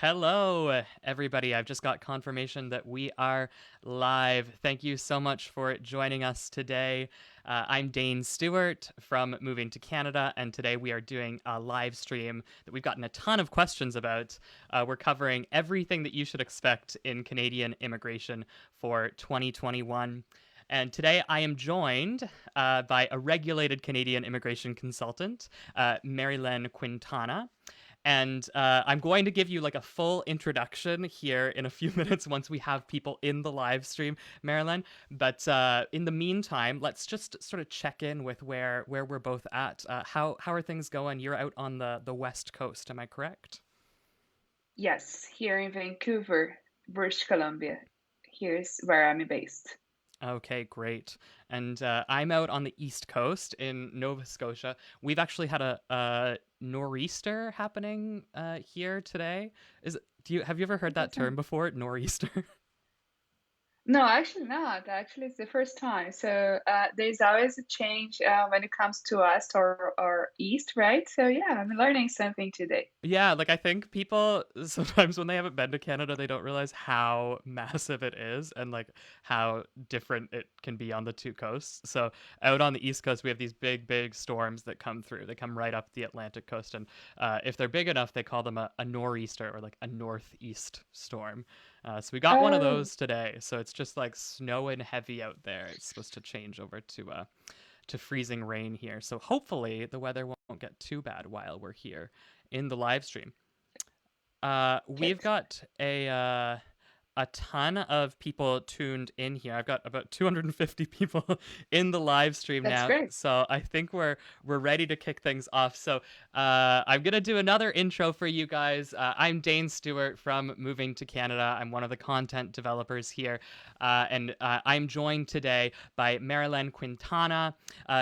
Hello, everybody. I've just got confirmation that we are live. Thank you so much for joining us today. I'm Dane Stewart from Moving to Canada, and today we are doing a live stream that we've gotten a ton of questions about. We're covering everything that you should expect in Canadian immigration for 2021. And today I am joined by a regulated Canadian immigration consultant, Marilyn Quintana. And I'm going to give you like a full introduction here in a few minutes once we have people in the live stream, Marilyn. But in the meantime, let's just sort of check in with where we're both at. How are things going? You're out on the West Coast, am I correct? Yes, here in Vancouver, British Columbia. Here's where I'm based. Okay, great. And I'm out on the East Coast in Nova Scotia. We've actually had a nor'easter happening here today. Do you have you ever heard that That's term before, nor'easter? No, actually not. Actually, it's the first time. So there's always a change when it comes to west or east, right? So yeah, I'm learning something today. Yeah, like I think people sometimes when they haven't been to Canada, they don't realize how massive it is and like how different it can be on the two coasts. So out on the East Coast, we have these big storms that come through. They come right up the Atlantic coast, and if they're big enough, they call them a nor'easter or like a northeast storm. So we got one of Oh, those today. So it's just like snowing heavy out there. It's supposed to change over to freezing rain here. So hopefully the weather won't get too bad while we're here in the live stream. We've good. got a ton of people tuned in here. I've got about 250 people in the live stream That's now, great. so I think we're ready to kick things off. So I'm gonna do another intro for you guys. I'm Dane Stewart from Moving to Canada. I'm one of the content developers here, and I'm joined today by Marilyn Quintana.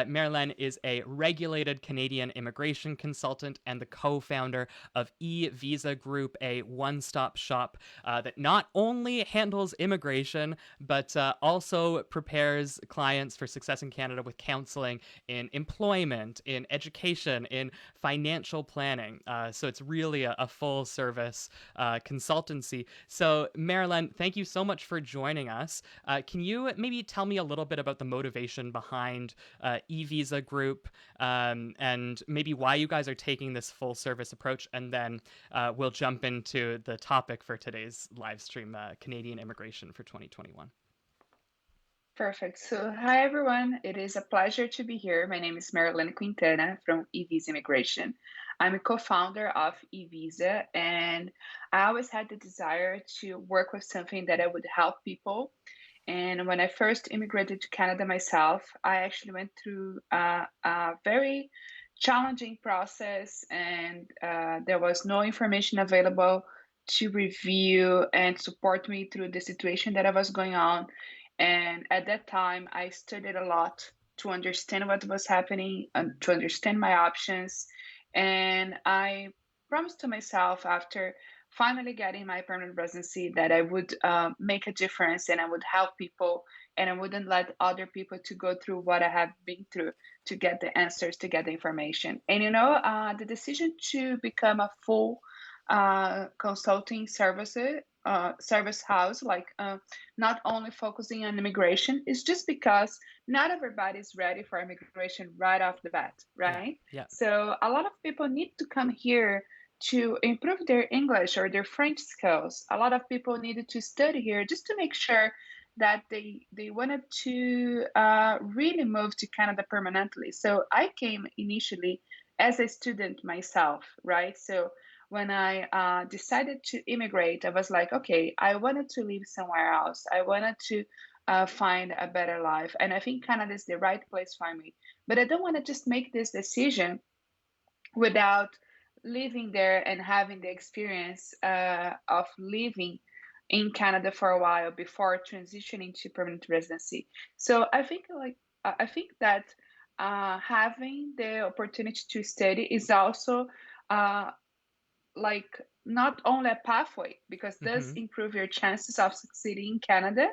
Marilyn is a regulated Canadian immigration consultant and the co-founder of e-Visa Group, a one-stop shop that not only handles immigration but also prepares clients for success in Canada with counseling in employment, in education, in financial planning. So it's really a full service consultancy. So, Marilyn, thank you so much for joining us. Can you maybe tell me a little bit about the motivation behind e-Visa Group and maybe why you guys are taking this full service approach? And then we'll jump into the topic for today's live stream, Canadian immigration for 2021. Perfect. So, hi everyone. It is a pleasure to be here. My name is Marilyn Quintana from eVisa Immigration. I'm a co-founder of eVisa, and I always had the desire to work with something that I would help people. And when I first immigrated to Canada myself, I actually went through a very challenging process, and there was no information available to review and support me through the situation that I was going on. And at that time, I studied a lot to understand what was happening and to understand my options. And I promised to myself after finally getting my permanent residency that I would make a difference and I would help people and I wouldn't let other people to go through what I have been through to get the answers, to get the information. And the decision to become a full consulting service house, like not only focusing on immigration, is just because not everybody is ready for immigration right off the bat, Yeah, right? yeah. So a lot of people need to come here to improve their English or their French skills. A lot of people needed to study here just to make sure that they wanted to really move to Canada permanently. So I came initially as a student myself, right? So when I decided to immigrate, I was like, okay, I wanted to live somewhere else. I wanted to find a better life. And I think Canada is the right place for me. But I don't want to just make this decision without living there and having the experience of living in Canada for a while before transitioning to permanent residency. So I think that having the opportunity to study is also uh, like not only a pathway because does Hmm. improve your chances of succeeding in Canada,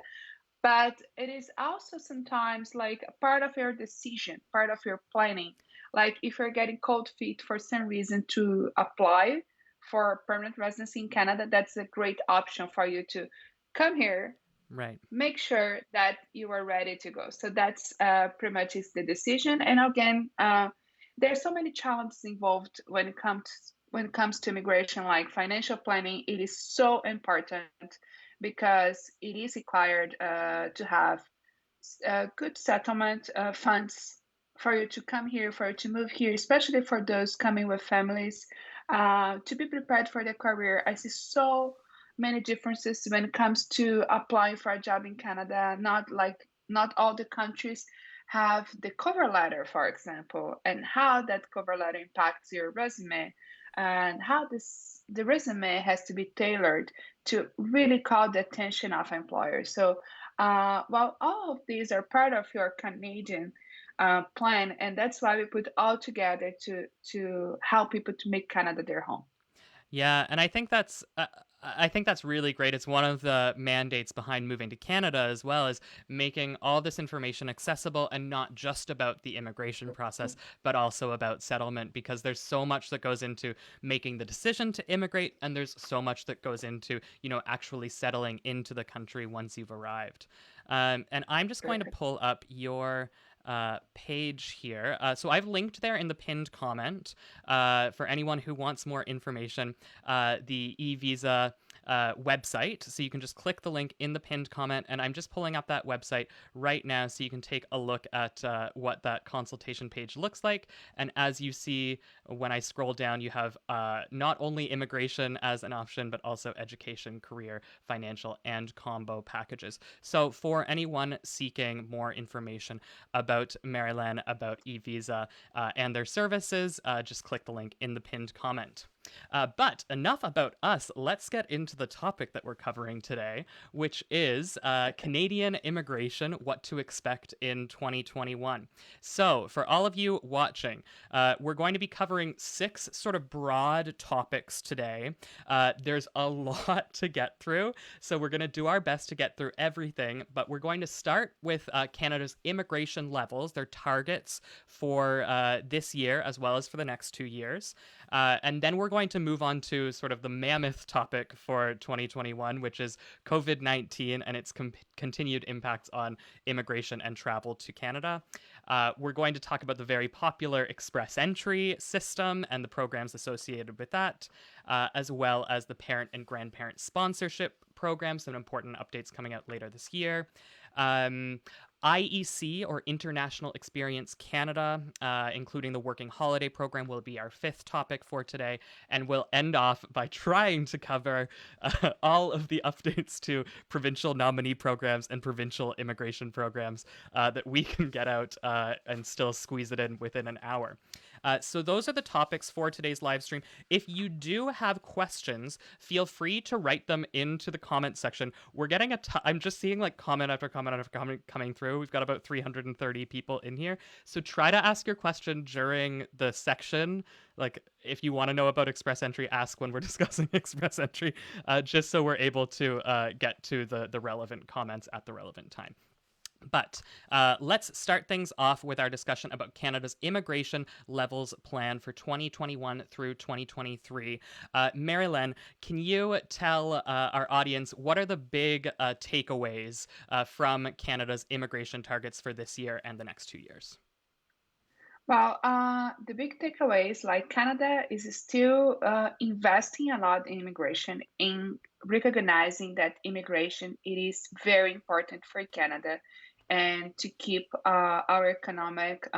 but it is also sometimes like a part of your decision, part of your planning. Like if you're getting cold feet for some reason to apply for permanent residency in Canada, that's a great option for you to come here, Right. make sure that you are ready to go. So that's pretty much is the decision. And again, there are so many challenges involved when it comes to immigration, like financial planning. It is so important because it is required to have good settlement funds for you to come here, for you to move here, especially for those coming with families, to be prepared for their career. I see so many differences when it comes to applying for a job in Canada. Not all the countries have the cover letter, for example, and how that cover letter impacts your resume, and how the resume has to be tailored to really call the attention of employers. So well, all of these are part of your Canadian plan, and that's why we put all together to help people to make Canada their home. Yeah, and I think that's really great. It's one of the mandates behind moving to Canada as well, as making all this information accessible and not just about the immigration process, but also about settlement, because there's so much that goes into making the decision to immigrate, and there's so much that goes into, actually settling into the country once you've arrived. And I'm just going to Perfect. pull up your page here. So I've linked there in the pinned comment for anyone who wants more information, the e-visa website. So you can just click the link in the pinned comment, and I'm just pulling up that website right now so you can take a look at what that consultation page looks like. And as you see, when I scroll down, you have not only immigration as an option, but also education, career, financial, and combo packages. So for anyone seeking more information about Maryland, about e-visa, and their services, just click the link in the pinned comment. But enough about us. Let's get into the topic that we're covering today, which is Canadian immigration, what to expect in 2021. So, for all of you watching, we're going to be covering 6 sort of broad topics today. There's a lot to get through, so we're going to do our best to get through everything, but we're going to start with Canada's immigration levels, their targets for this year as well as for the next 2 years. And then we're going to move on to sort of the mammoth topic for 2021, which is COVID-19 and its continued impacts on immigration and travel to Canada. We're going to talk about the very popular Express Entry system and the programs associated with that, as well as the parent and grandparent sponsorship program, some important updates coming out later this year. Um, IEC, or International Experience Canada, including the Working Holiday Program, will be our 5th topic for today. And we'll end off by trying to cover all of the updates to provincial nominee programs and provincial immigration programs that we can get out and still squeeze it in within an hour. So those are the topics for today's live stream. If you do have questions, feel free to write them into the comment section. We're getting I'm just seeing like comment after comment after comment coming through. We've got about 330 people in here. So try to ask your question during the section. Like if you want to know about Express Entry, ask when we're discussing Express Entry, just so we're able to get to the relevant comments at the relevant time. But let's start things off with our discussion about Canada's immigration levels plan for 2021 through 2023. Marilyn, can you tell our audience what are the big takeaways from Canada's immigration targets for this year and the next 2 years? Well, the big takeaway is like Canada is still investing a lot in immigration, in recognizing that immigration it is very important for Canada, and to keep our economic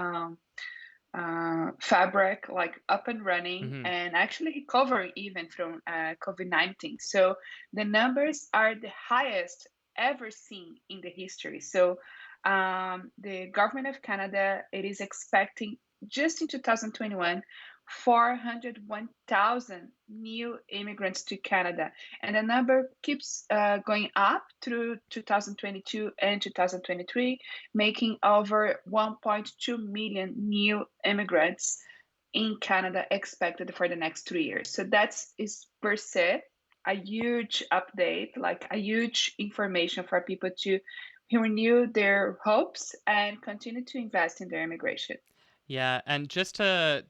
fabric like up and running Mm-hmm. and actually recovering even from COVID-19. So the numbers are the highest ever seen in the history. So the government of Canada it is expecting just in 2021 401,000 new immigrants to Canada, and the number keeps going up through 2022 and 2023, making over 1.2 million new immigrants in Canada expected for the next 3 years. So that's is per se a huge update, like a huge information for people to renew their hopes and continue to invest in their immigration. Yeah, and just to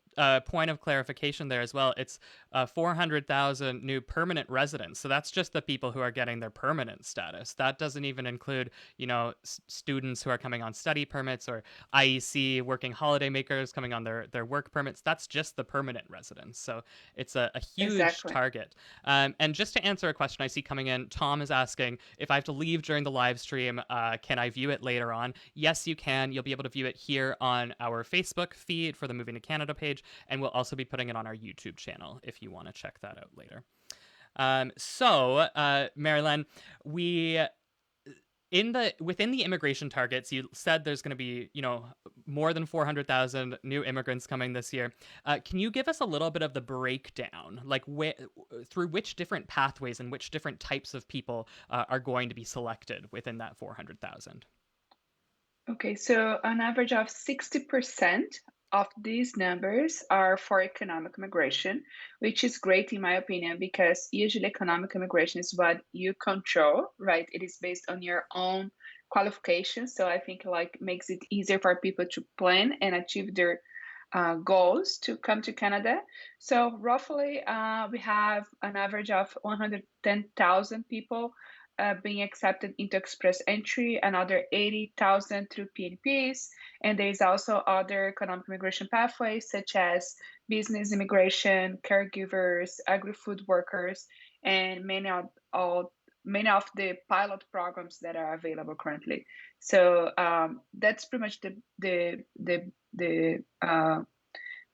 point of clarification there as well. It's 400,000 new permanent residents. So that's just the people who are getting their permanent status. That doesn't even include, students who are coming on study permits or IEC working holiday makers coming on their work permits. That's just the permanent residents. So it's a huge Exactly. target. And just to answer a question I see coming in, Tom is asking if I have to leave during the live stream, can I view it later on? Yes, you can. You'll be able to view it here on our Facebook feed for the Moving to Canada page, and we'll also be putting it on our YouTube channel if you want to check that out later. Marilyn, we within the immigration targets, you said there's going to be, more than 400,000 new immigrants coming this year. Can you give us a little bit of the breakdown, like through which different pathways and which different types of people are going to be selected within that 400,000? Okay, so an average of 60% of these numbers are for economic migration, which is great in my opinion, because usually economic immigration is what you control, right? It is based on your own qualifications. So I think like makes it easier for people to plan and achieve their goals to come to Canada. So roughly, we have an average of 110,000 people being accepted into express entry, another 80,000 through PNPs, and there's also other economic immigration pathways such as business immigration, caregivers, agri-food workers, and many of the pilot programs that are available currently. So that's pretty much the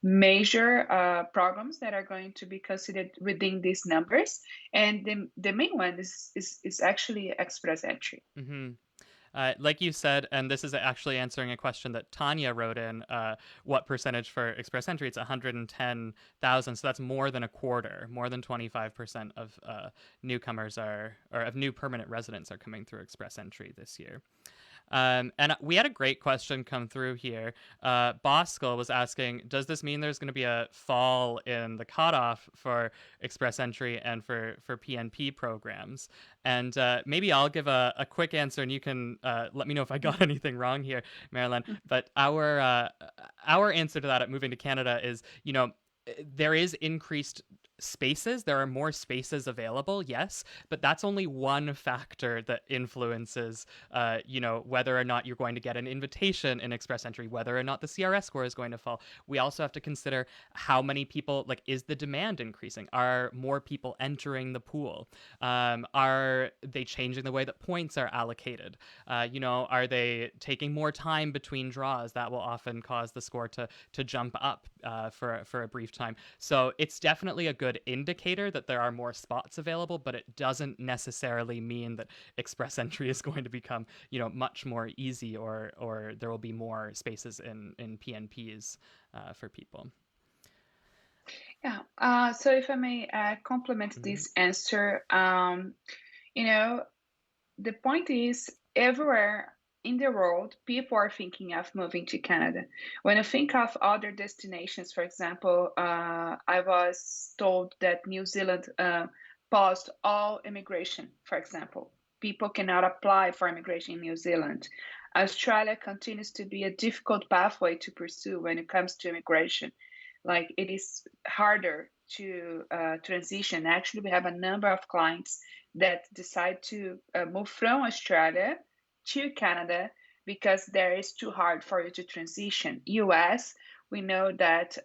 major programs that are going to be considered within these numbers, and the main one is actually express entry. Mm-hmm. Like you said, and this is actually answering a question that Tanya wrote in, what percentage for express entry? It's 110,000. So that's more than a quarter, more than 25% of newcomers or of new permanent residents are coming through express entry this year. And we had a great question come through here. Bosco was asking, does this mean there's going to be a fall in the cutoff for express entry and for PNP programs? And maybe I'll give a quick answer, and you can let me know if I got anything wrong here, Marilyn. But our answer to that at Moving to Canada is, there is increased spaces. There are more spaces available, yes, but that's only one factor that influences, whether or not you're going to get an invitation in express entry, whether or not the CRS score is going to fall. We also have to consider how many people, like, is the demand increasing? Are more people entering the pool? Are they changing the way that points are allocated? Are they taking more time between draws? That will often cause the score to jump up for a brief time. So it's definitely a good indicator that there are more spots available, but it doesn't necessarily mean that express entry is going to become, much more easy, or there will be more spaces in PNPs for people. Yeah. So if I may complement Mm-hmm. this answer, you know, the point is everywhere in the world, people are thinking of moving to Canada. When I think of other destinations, for example, I was told that New Zealand paused all immigration, for example. People cannot apply for immigration in New Zealand. Australia continues to be a difficult pathway to pursue when it comes to immigration. Like it is harder to transition. Actually, we have a number of clients that decide to move from Australia to Canada because there is too hard for you to transition. US, we know that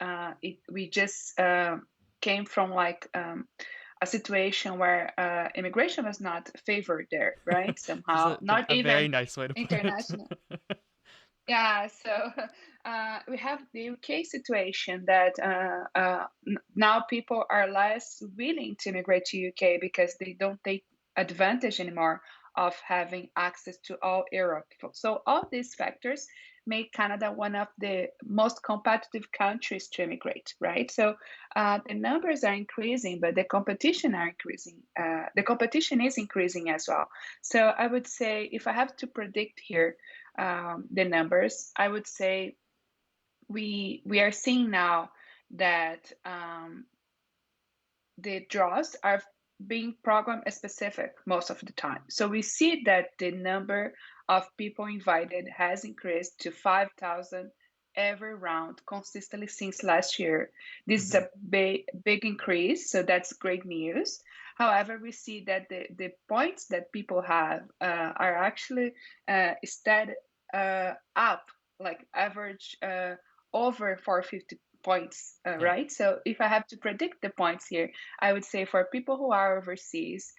we just came from like a situation where immigration was not favored there, right? This is Somehow, not a very even nice way to put it. international. Yeah, so we have the UK situation that now people are less willing to immigrate to UK because they don't take advantage anymore of having access to all Europe. So all these factors make Canada one of the most competitive countries to immigrate, right? So the numbers are increasing, but the competition are increasing. The competition is increasing as well. So I would say if I have to predict here, the numbers, I would say we are seeing now that the draws are being program specific most of the time. So we see that the number of people invited has increased to 5,000 every round consistently since last year. This is Hmm. a big increase, so that's great news. However, we see that the points that people have are actually instead up, like average over 450 points, Yeah. right? So if I have to predict the points here, I would say for people who are overseas,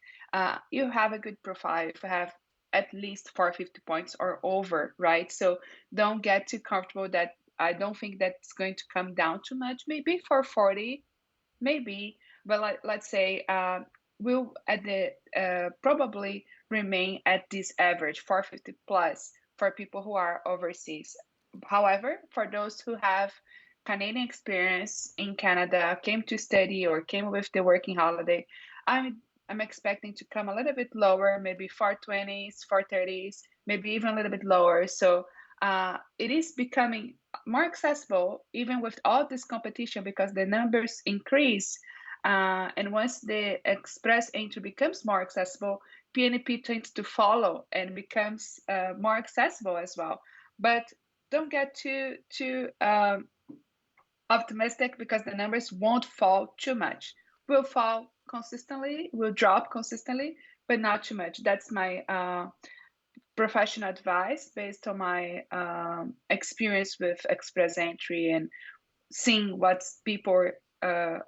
you have a good profile if you have at least 450 points or over, right? So don't get too comfortable that I don't think that's going to come down too much. Maybe 440, maybe, but let's say will at the probably remain at this average 450 plus for people who are overseas. However, for those who have Canadian experience in Canada, came to study or came with the working holiday, I'm expecting to come a little bit lower, maybe 420s, 430s, maybe even a little bit lower. So it is becoming more accessible even with all this competition because the numbers increase. And once the express entry becomes more accessible, PNP tends to follow and becomes more accessible as well. But don't get too optimistic because the numbers won't fall too much. Will fall consistently, will drop consistently, but not too much. That's my professional advice based on my experience with express entry and seeing what people are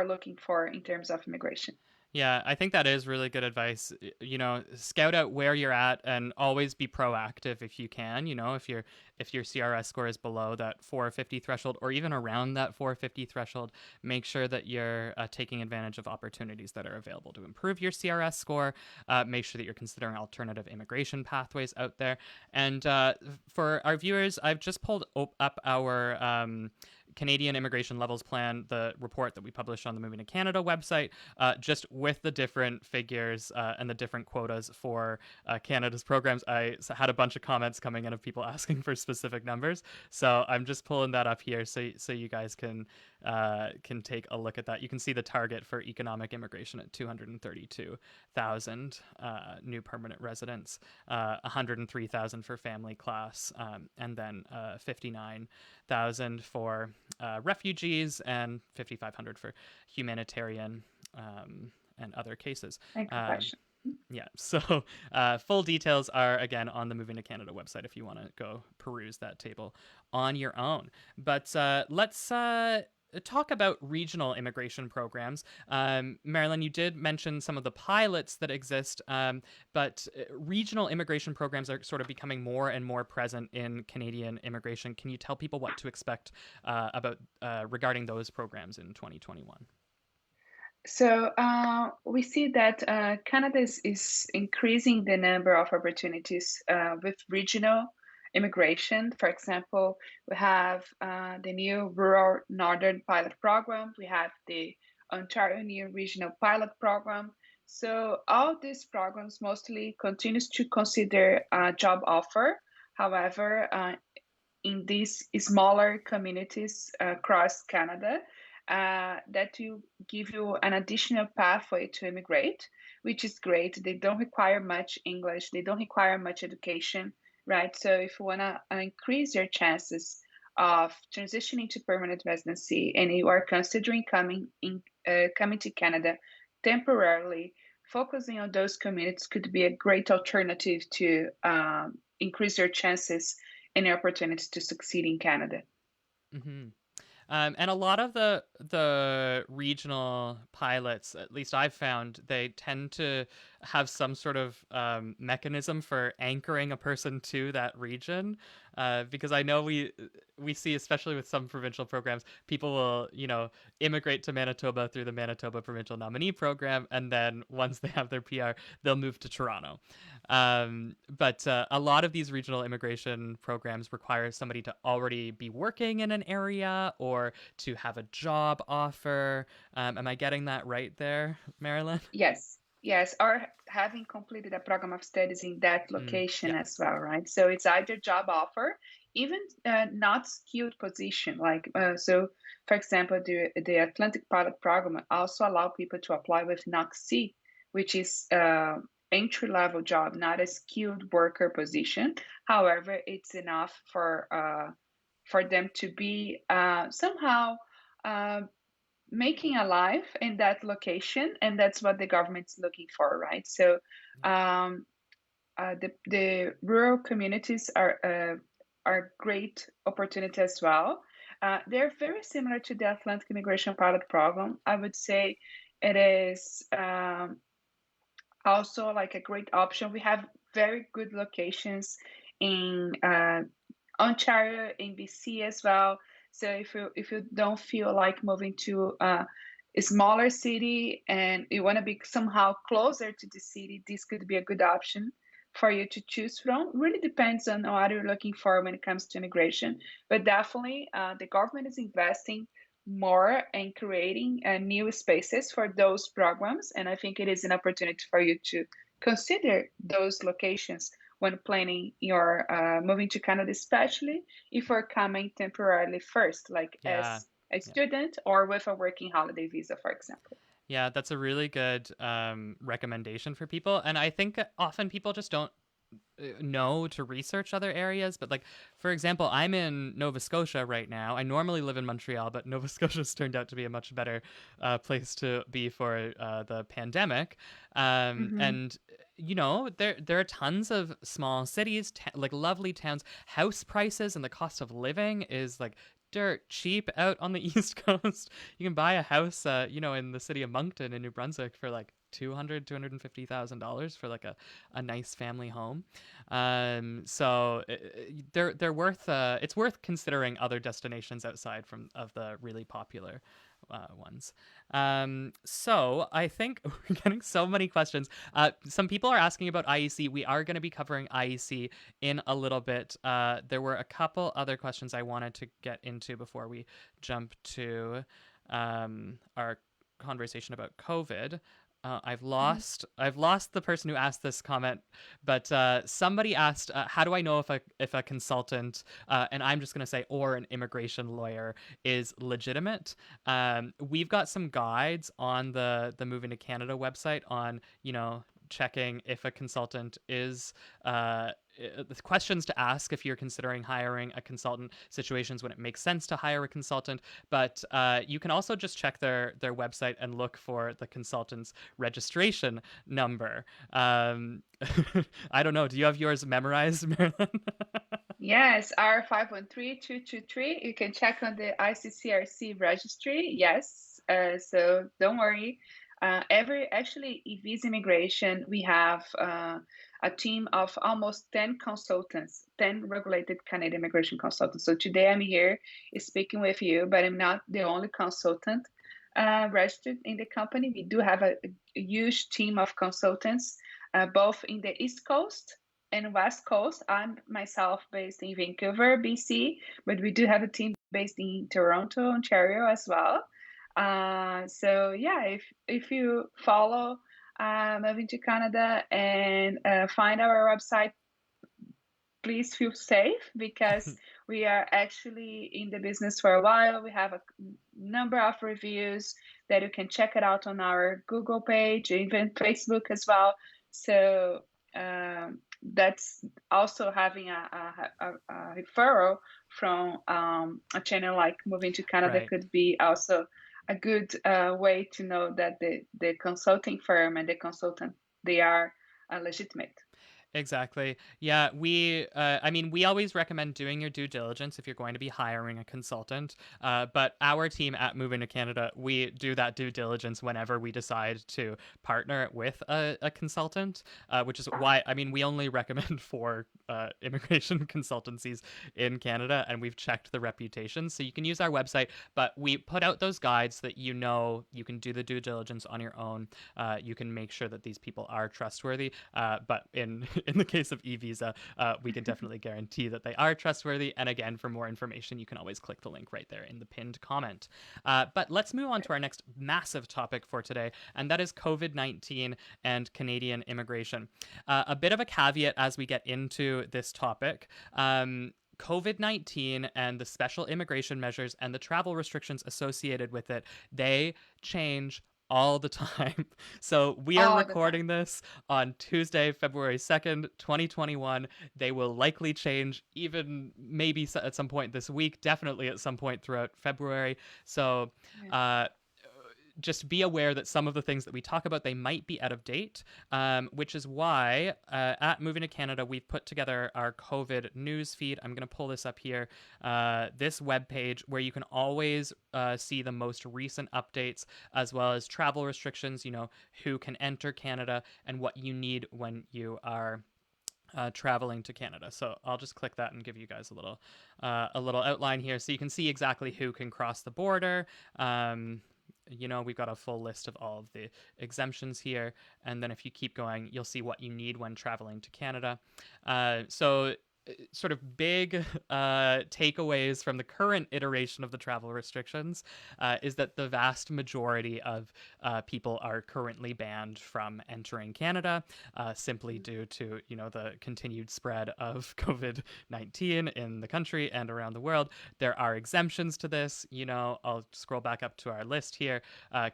looking for in terms of immigration. Yeah, I think that is really good advice. You know, scout out where you're at and always be proactive if you can. You know, if your CRS score is below that 450 threshold or even around that 450 threshold, make sure that you're taking advantage of opportunities that are available to improve your CRS score. Make sure that you're considering alternative immigration pathways out there. And for our viewers, I've just pulled up our Canadian Immigration Levels Plan, the report that we published on the Moving to Canada website, just with the different figures and the different quotas for Canada's programs. I had a bunch of comments coming in of people asking for specific numbers, so I'm just pulling that up here so you guys can take a look at that. You can see the target for economic immigration at 232,000 new permanent residents, 103,000 for family class, and then 59,000 for refugees and 5,500 for humanitarian and other cases. Thank you, Um, question. yeah, so full details are again on the Moving to Canada website if you want to go peruse that table on your own. But let's talk about regional immigration programs. Marilyn, you did mention some of the pilots that exist, but regional immigration programs are sort of becoming more and more present in Canadian immigration. Can you tell people what to expect about regarding those programs in 2021? So we see that Canada is increasing the number of opportunities with regional immigration. For example, we have the new Rural Northern Pilot Program. We have the Ontario New Regional Pilot Program. So all these programs mostly continues to consider a job offer. However, in these smaller communities across Canada that will give you an additional pathway to immigrate, which is great. They don't require much English, they don't require much education, right? So if you want to increase your chances of transitioning to permanent residency and you are considering coming to Canada temporarily, focusing on those communities could be a great alternative to increase your chances and your opportunities to succeed in Canada. Mm-hmm. And a lot of the regional pilots, at least I've found, they tend to have some sort of mechanism for anchoring a person to that region. Because I know we see, especially with some provincial programs, people will immigrate to Manitoba through the Manitoba Provincial Nominee Program, and then once they have their PR, they'll move to Toronto. But a lot of these regional immigration programs require somebody to already be working in an area or to have a job offer. Am I getting that right there, Marilyn? Yes, yes, or having completed a program of studies in that location Yeah. as well, right? So it's either job offer, even not skilled position. So, for example, the Atlantic Pilot Program also allow people to apply with NOC, which is entry level job, not a skilled worker position. However, it's enough for them to be somehow uh, making a life in that location, and that's what the government's looking for, right? So um, the rural communities are great opportunity as well. They're very similar to the Atlantic Immigration Pilot Program. I would say it is also like a great option. We have very good locations in Ontario, in BC as well. So if you don't feel like moving to a smaller city and you want to be somehow closer to the city, this could be a good option for you to choose from. Really depends on what you're looking for when it comes to immigration, but definitely the government is investing more in creating new spaces for those programs, and I think it is an opportunity for you to consider those locations when planning your moving to Canada, especially if you're coming temporarily first, like Yeah. as a Yeah. student or with a working holiday visa, for example. Yeah, that's a really good recommendation for people. And I think often people just don't know to research other areas. But, like, for example, I'm in Nova Scotia right now. I normally live in Montreal, but Nova Scotia's turned out to be a much better place to be for the pandemic. Hmm. And there are tons of small cities, like lovely towns. House prices and the cost of living is like dirt cheap out on the East Coast. You can buy a house, in the city of Moncton in New Brunswick for like $250,000 for like a nice family home. So they're worth it's worth considering other destinations outside from of the really popular ones. So I think we're getting so many questions. Some people are asking about IEC. We are going to be covering IEC in a little bit. There were a couple other questions I wanted to get into before we jump to our conversation about COVID. I've lost the person who asked this comment, but somebody asked, "How do I know if a consultant, and I'm just gonna say, or an immigration lawyer is legitimate?" We've got some guides on the Moving to Canada website on checking if a consultant is questions to ask if you're considering hiring a consultant, situations when it makes sense to hire a consultant. But you can also just check their website and look for the consultant's registration number. I don't know. Do you have yours memorized, Marilyn? Yes, R513223. You can check on the ICCRC registry. Yes, so don't worry. Every actually, Visa Immigration, we have a team of almost 10 consultants, 10 regulated Canadian immigration consultants. So today I'm here speaking with you, but I'm not the only consultant registered in the company. We do have a huge team of consultants, both in the East Coast and West Coast. I'm myself based in Vancouver, BC, but we do have a team based in Toronto, Ontario as well. So yeah, if you follow Moving to Canada and find our website, please feel safe because we are actually in the business for a while. We have a number of reviews that you can check it out on our Google page, even Facebook as well. So that's also having a referral from a channel like Moving to Canada Right. could be also a good way to know that the consulting firm and the consultant, they are legitimate. Exactly. Yeah, I mean, we always recommend doing your due diligence if you're going to be hiring a consultant. But our team at Moving to Canada, we do that due diligence whenever we decide to partner with a consultant, which is why, I mean, we only recommend four immigration consultancies in Canada, and we've checked the reputation. So you can use our website, but we put out those guides that you can do the due diligence on your own. You can make sure that these people are trustworthy. But in the case of e-visa, we can definitely guarantee that they are trustworthy. And again, for more information, you can always click the link right there in the pinned comment. But let's move on to our next massive topic for today, and that is COVID-19 and Canadian immigration. A bit of a caveat as we get into this topic. COVID 19 and the special immigration measures and the travel restrictions associated with it, they change all the time. So we are all the time. recording this on Tuesday, February 2nd, 2021. They will likely change even maybe at some point this week, definitely at some point throughout February. So Yeah. uh, just be aware that some of the things that we talk about, they might be out of date, which is why at Moving to Canada we've put together our COVID news feed. I'm going to pull this up here, this webpage where you can always see the most recent updates, as well as travel restrictions, who can enter Canada and what you need when you are traveling to Canada. So I'll just click that and give you guys a little outline here, so you can see exactly who can cross the border. We've got a full list of all of the exemptions here, and then if you keep going, you'll see what you need when traveling to Canada. So sort of big takeaways from the current iteration of the travel restrictions is that the vast majority of people are currently banned from entering Canada, simply due to the continued spread of COVID-19 in the country and around the world. There are exemptions to this. I'll scroll back up to our list here.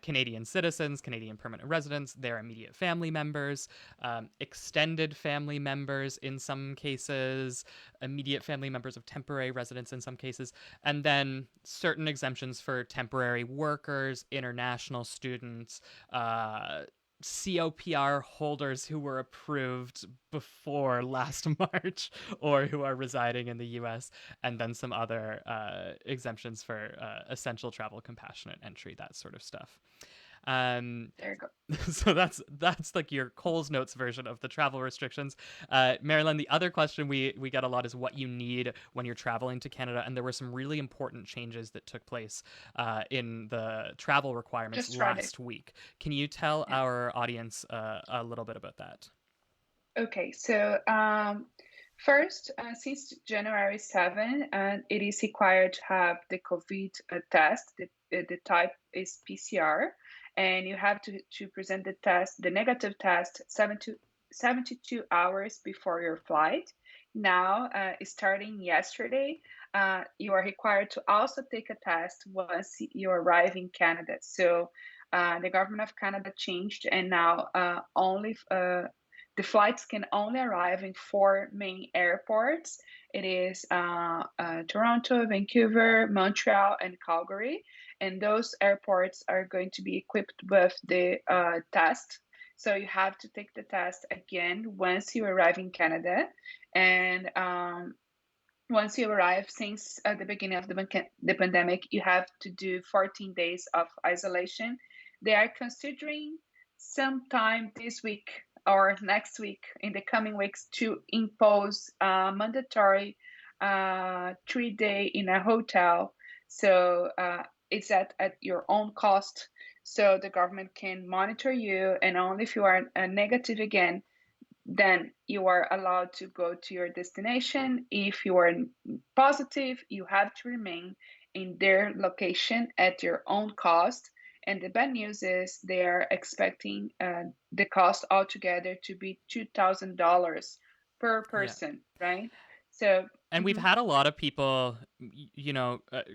Canadian citizens, Canadian permanent residents, their immediate family members, extended family members in some cases, immediate family members of temporary residents in some cases, and then certain exemptions for temporary workers, international students, COPR holders who were approved before last March or who are residing in the US, and then some other exemptions for essential travel, compassionate entry, that sort of stuff. Um, There you go. so that's like your Coles Notes version of the travel restrictions. Marilyn, the other question we get a lot is what you need when you're traveling to Canada, and there were some really important changes that took place in the travel requirements Just tried it. last week. Can you tell Yeah. our audience a little bit about that? Okay, so first, since January 7, it is required to have the COVID test. The type is PCR, and you have to present the test, the negative test, 72 hours before your flight. Now, starting yesterday, you are required to also take a test once you arrive in Canada. So, the government of Canada changed, and now only the flights can only arrive in four main airports. It is Toronto, Vancouver, Montreal, and Calgary. And those airports are going to be equipped with the test. So you have to take the test again once you arrive in Canada. And once you arrive, since the beginning of the pandemic, you have to do 14 days of isolation. They are considering sometime this week or next week, in the coming weeks, to impose a mandatory 3 day in a hotel. So it's at your own cost. So the government can monitor you, and only if you are negative again, then you are allowed to go to your destination. If you are positive, you have to remain in their location at your own cost. And the bad news is they are expecting the cost altogether to be $2,000 per Yeah. person, right? So, And we've mhm. had a lot of people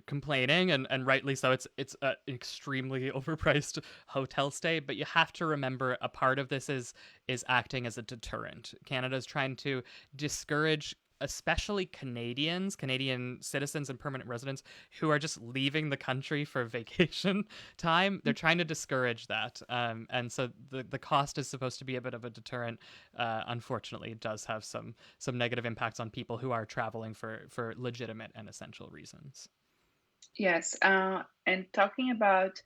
complaining, and rightly so. It's an extremely overpriced hotel stay, but you have to remember a part of this is acting as a deterrent. Canada's trying to discourage especially Canadian citizens and permanent residents who are just leaving the country for vacation time. They're trying to discourage that, and so the cost is supposed to be a bit of a deterrent. Unfortunately, it does have some negative impacts on people who are traveling for legitimate and essential reasons. Yes, and talking about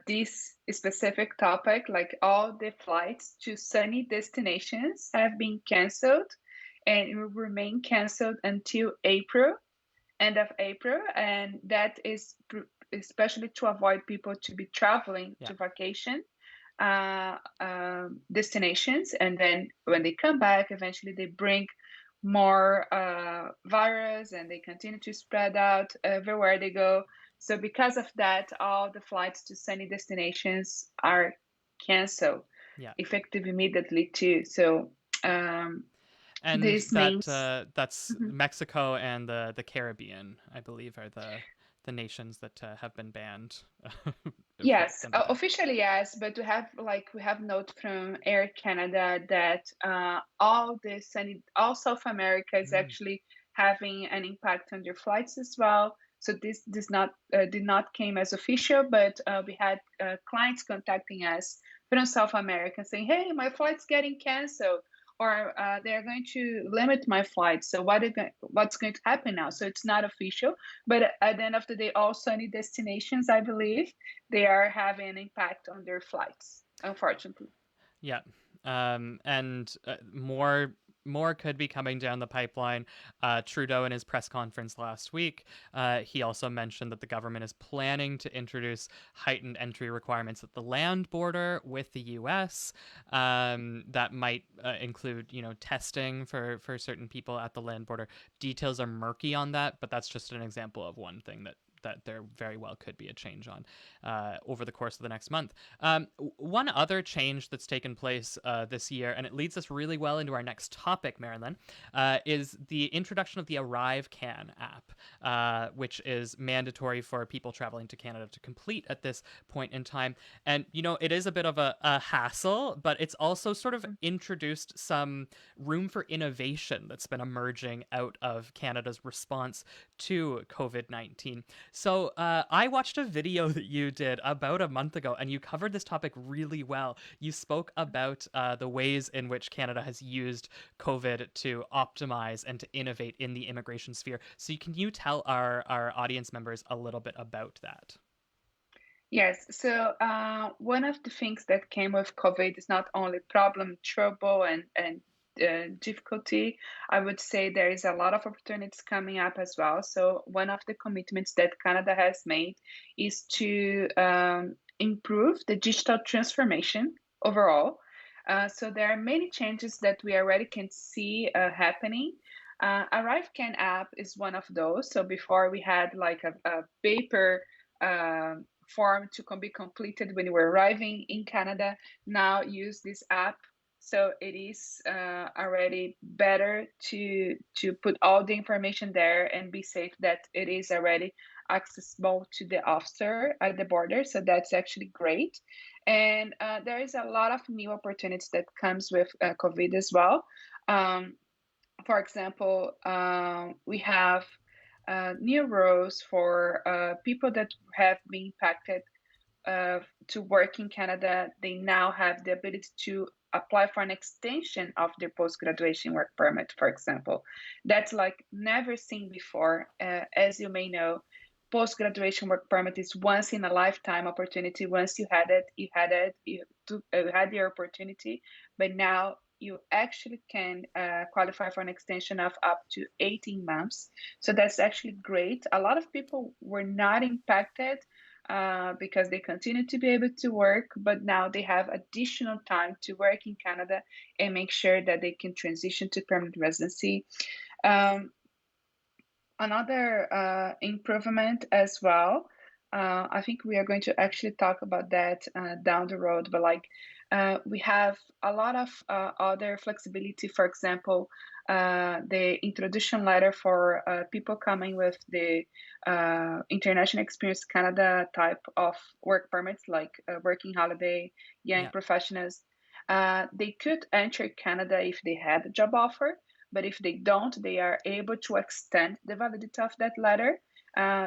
this specific topic, like all the flights to sunny destinations have been canceled, and it will remain canceled until April, end of April, and that is especially to avoid people to be traveling Yeah. to vacation destinations, and then when they come back, eventually they bring more virus, and they continue to spread out everywhere they go. So because of that, all the flights to sunny destinations are canceled, Yeah. effective immediately too. So um, And this means that's Mhm. Mexico and the Caribbean, I believe, are the nations that have been banned of flights Yes, going to be back. officially yes, but we have note from Air Canada that all South America is Mm. actually having an impact on their flights as well. So this not did not came as official, but we had clients contacting us from South America saying, "Hey, my flight's getting canceled." Or they're going to limit my flights. So what's going to happen now? So it's not official, but at the end of the day, all sunny destinations, I believe, they are having an impact on their flights, unfortunately. Yeah. And more could be coming down the pipeline. Trudeau in his press conference last week, he also mentioned that the government is planning to introduce heightened entry requirements at the land border with the U.S. That might include, testing for certain people at the land border. Details are murky on that, but that's just an example of one thing that there very well could be a change on over the course of the next month. One other change that's taken place this year, and it leads us really well into our next topic, Marilyn, is the introduction of the Arrive Can app, which is mandatory for people traveling to Canada to complete at this point in time. And, it is a bit of a hassle, but it's also sort of introduced some room for innovation that's been emerging out of Canada's response to COVID-19. So I watched a video that you did about a month ago, and you covered this topic really well. You spoke about the ways in which Canada has used COVID to optimize and to innovate in the immigration sphere. So can you tell our audience members a little bit about that? Yes. So one of the things that came with COVID is not only problem, trouble, and difficulty. I would say there is a lot of opportunities coming up as well. So one of the commitments that Canada has made is to improve the digital transformation overall. So there are many changes that we already can see happening. ArriveCan app is one of those. So before we had like a paper form to be completed when you were arriving in Canada. Now use this app. So it is already better to put all the information there and be safe that it is already accessible to the officer at the border. So that's actually great. And there is a lot of new opportunities that comes with COVID as well. Um, for example, we have new rules for people that have been impacted uh, to work in Canada. They now have the ability to apply for an extension of their post-graduation work permit, for example. That's like never seen before. As you may know, post-graduation work permit is once in a lifetime opportunity. Once you had it, you had the opportunity, but now you actually can qualify for an extension of up to 18 months. So that's actually great. A lot of people were not impacted because they continue to be able to work, but now they have additional time to work in Canada and make sure that they can transition to permanent residency. Um, Another improvement as well. I think we are going to actually talk about that down the road, but like we have a lot of other flexibility. For example, the introduction letter for people coming with the International Experience Canada type of work permits, like working holiday, young Yeah. professionals. They could enter Canada if they had a job offer, but if they don't, they are able to extend the validity of that letter.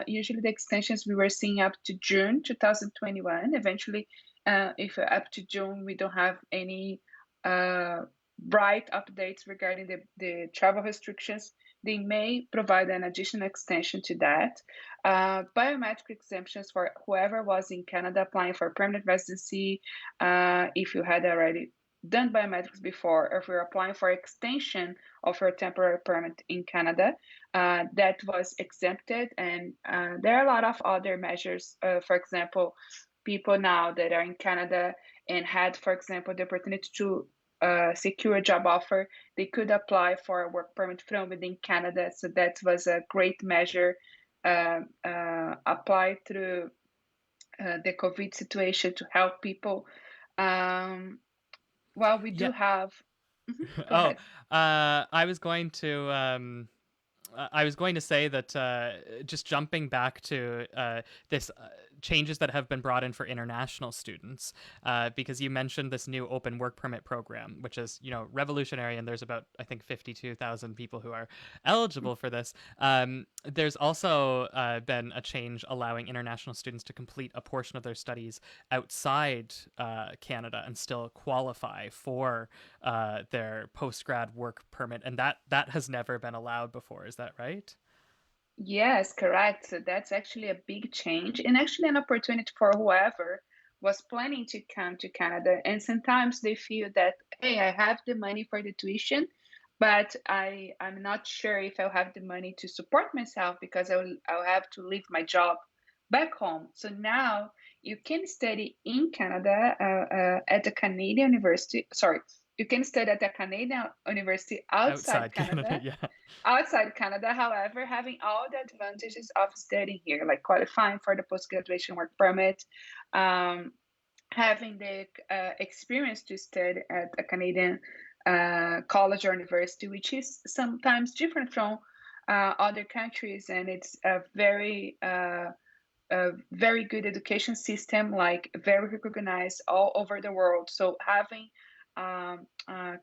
Usually, the extensions we were seeing up to June 2021. Eventually, if up to June we don't have any bright updates regarding the travel restrictions, they may provide an additional extension to that. Biometric exemptions for whoever was in Canada applying for permanent residency, if you had already done biometrics before, or if you're applying for extension of your temporary permit in Canada, that was exempted. And there are a lot of other measures. For example, people now that are in Canada and had, for example, the opportunity to secure a job offer, they could apply for a work permit from within Canada. So that was a great measure applied through the COVID situation to help people. Um, well, we Yeah. do have. Mhm, go Oh, ahead. I was going to I was going to say that just jumping back to this changes that have been brought in for international students, because you mentioned this new open work permit program, which is, revolutionary, and there's about, I think, 52,000 people who are eligible for this. There's also been a change allowing international students to complete a portion of their studies outside Canada and still qualify for their post grad work permit, and that has never been allowed before. Is that right? Yes, correct. So that's actually a big change and actually an opportunity for whoever was planning to come to Canada. And sometimes they feel that, hey, I have the money for the tuition, but I'm not sure if I'll have the money to support myself because I'll have to leave my job back home. So now you can study in Canada at a Canadian university. Sorry, you can study at a Canadian university Outside Canada, yeah. outside Canada, however, having all the advantages of studying here, like qualifying for the post graduation work permit, um, having the experience to study at a Canadian college or university, which is sometimes different from other countries, and it's a very good education system, like very recognized all over the world. So having a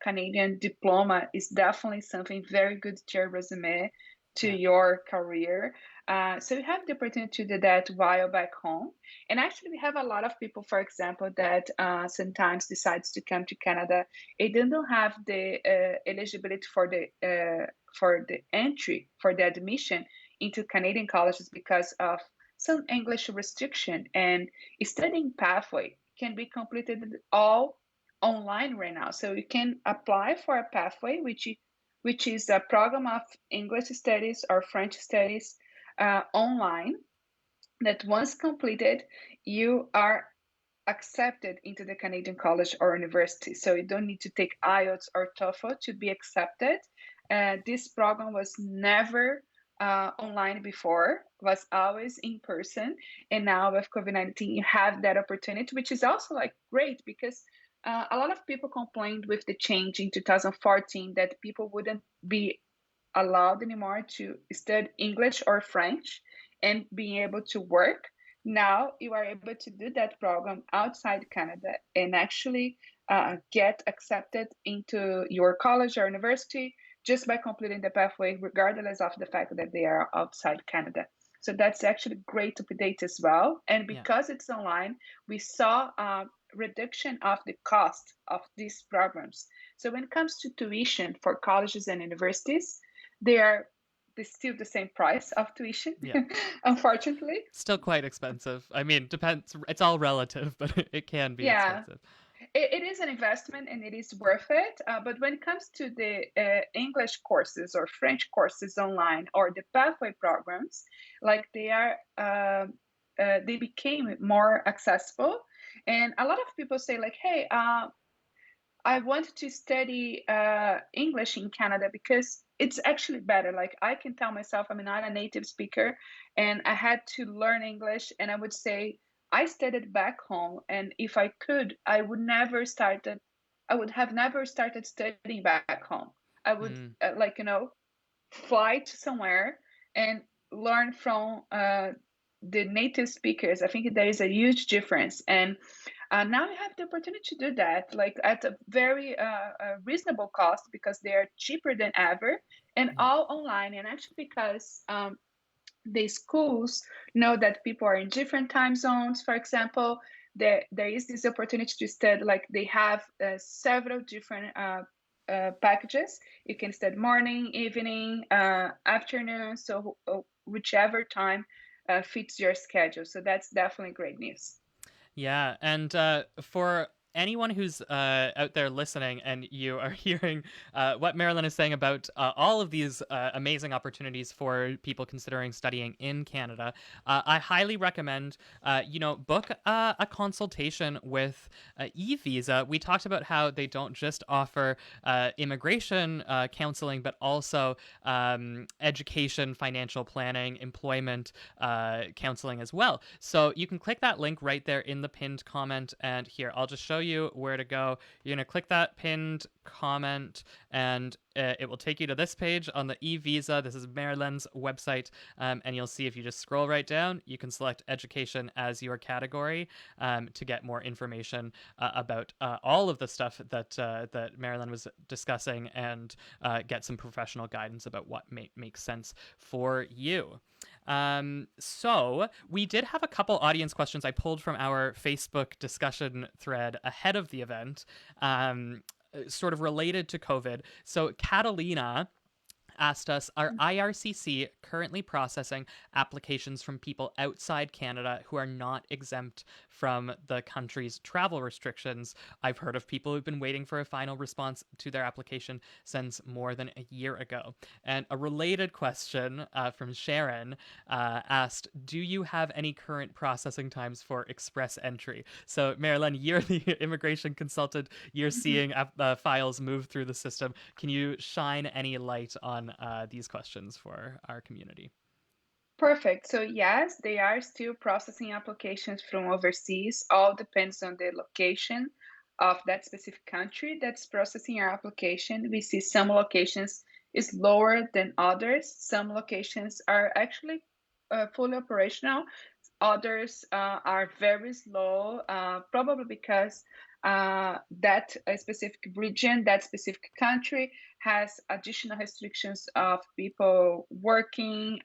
Canadian diploma is definitely something very good to your resume, to Yeah. your career. So you have the opportunity to do that while back home. And actually, we have a lot of people, for example, that sometimes decides to come to Canada. They don't have the eligibility for the entry for the admission into Canadian colleges because of some English restriction, and studying pathway can be completed all online right now. So you can apply for a pathway, which is a program of English studies or French studies online. That once completed, you are accepted into the Canadian college or university. So you don't need to take IELTS or TOEFL to be accepted. This program was never online before, was always in person. And now with COVID-19, you have that opportunity, which is also like great because a lot of people complained with the change in 2014 that people wouldn't be allowed anymore to study English or French and being able to work. Now you are able to do that program outside Canada and actually get accepted into your college or university just by completing the pathway, regardless of the fact that they are outside Canada. So that's actually great update as well. And Yeah. because it's online, we saw a reduction of the cost of these programs. So when it comes to tuition for colleges and universities, they are still the same price of tuition, Yeah. unfortunately. Still quite expensive. I mean, depends. It's all relative, but it can be Yeah, expensive. it is an investment and it is worth it. But when it comes to the English courses or French courses online or the pathway programs, like they became more accessible. And a lot of people say, like, hey, I want to study English in Canada because it's actually better. Like I can tell myself I'm not a native speaker and I had to learn English and I would say I studied back home and if I could, I would have never started studying back home. I would Mm. fly to somewhere and learn from the native speakers. I think there is a huge difference. And now you have the opportunity to do that, like at a very reasonable cost because they are cheaper than ever and Yeah. all online. And actually, because the schools know that people are in different time zones, for example, there is this opportunity to study, like they have several different packages. You can study morning, evening, afternoon, so whichever time fits your schedule. So that's definitely great news. Yeah, and for anyone who's out there listening and you are hearing what Marilyn is saying about all of these amazing opportunities for people considering studying in Canada, I highly recommend, book a consultation with eVisa. We talked about how they don't just offer immigration counseling, but also education, financial planning, employment counseling as well. So you can click that link right there in the pinned comment. And here, I'll just show you where to go. You're going to click that pinned comment, and it will take you to this page on the e-visa. This is Maryland's website, and you'll see if you just scroll right down, you can select education as your category to get more information about all of the stuff that Marilyn was discussing, and get some professional guidance about what makes sense for you. So we did have a couple audience questions I pulled from our Facebook discussion thread ahead of the event, sort of related to COVID. So Catalina asked us, are IRCC currently processing applications from people outside Canada who are not exempt from the country's travel restrictions? I've heard of people who've been waiting for a final response to their application since more than a year ago. And a related question from Sharon asked, do you have any current processing times for express entry? So, Marilyn, you're the immigration consultant. You're seeing files move through the system. Can you shine any light on these questions for our community? Perfect. So yes, they are still processing applications from overseas. All depends on the location of that specific country that's processing your application. We see some locations is lower than others. Some locations are actually fully operational. Others are very slow, probably because that specific region, that specific country has additional restrictions of people working,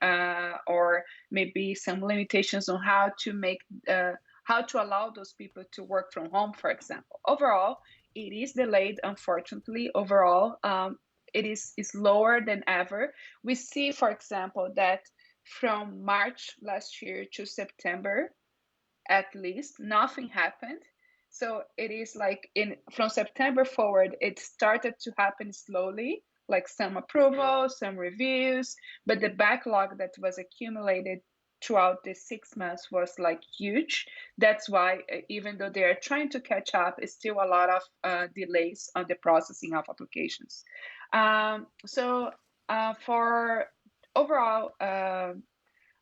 or maybe some limitations on how to allow those people to work from home, for example. Overall, it is delayed, unfortunately. Overall, it is lower than ever. We see, for example, that from March last year to September, at least, nothing happened. So it is like from September forward, it started to happen slowly, like some approvals, some reviews, but the backlog that was accumulated throughout the 6 months was like huge. That's why, even though they are trying to catch up, it's still a lot of delays on the processing of applications. So for overall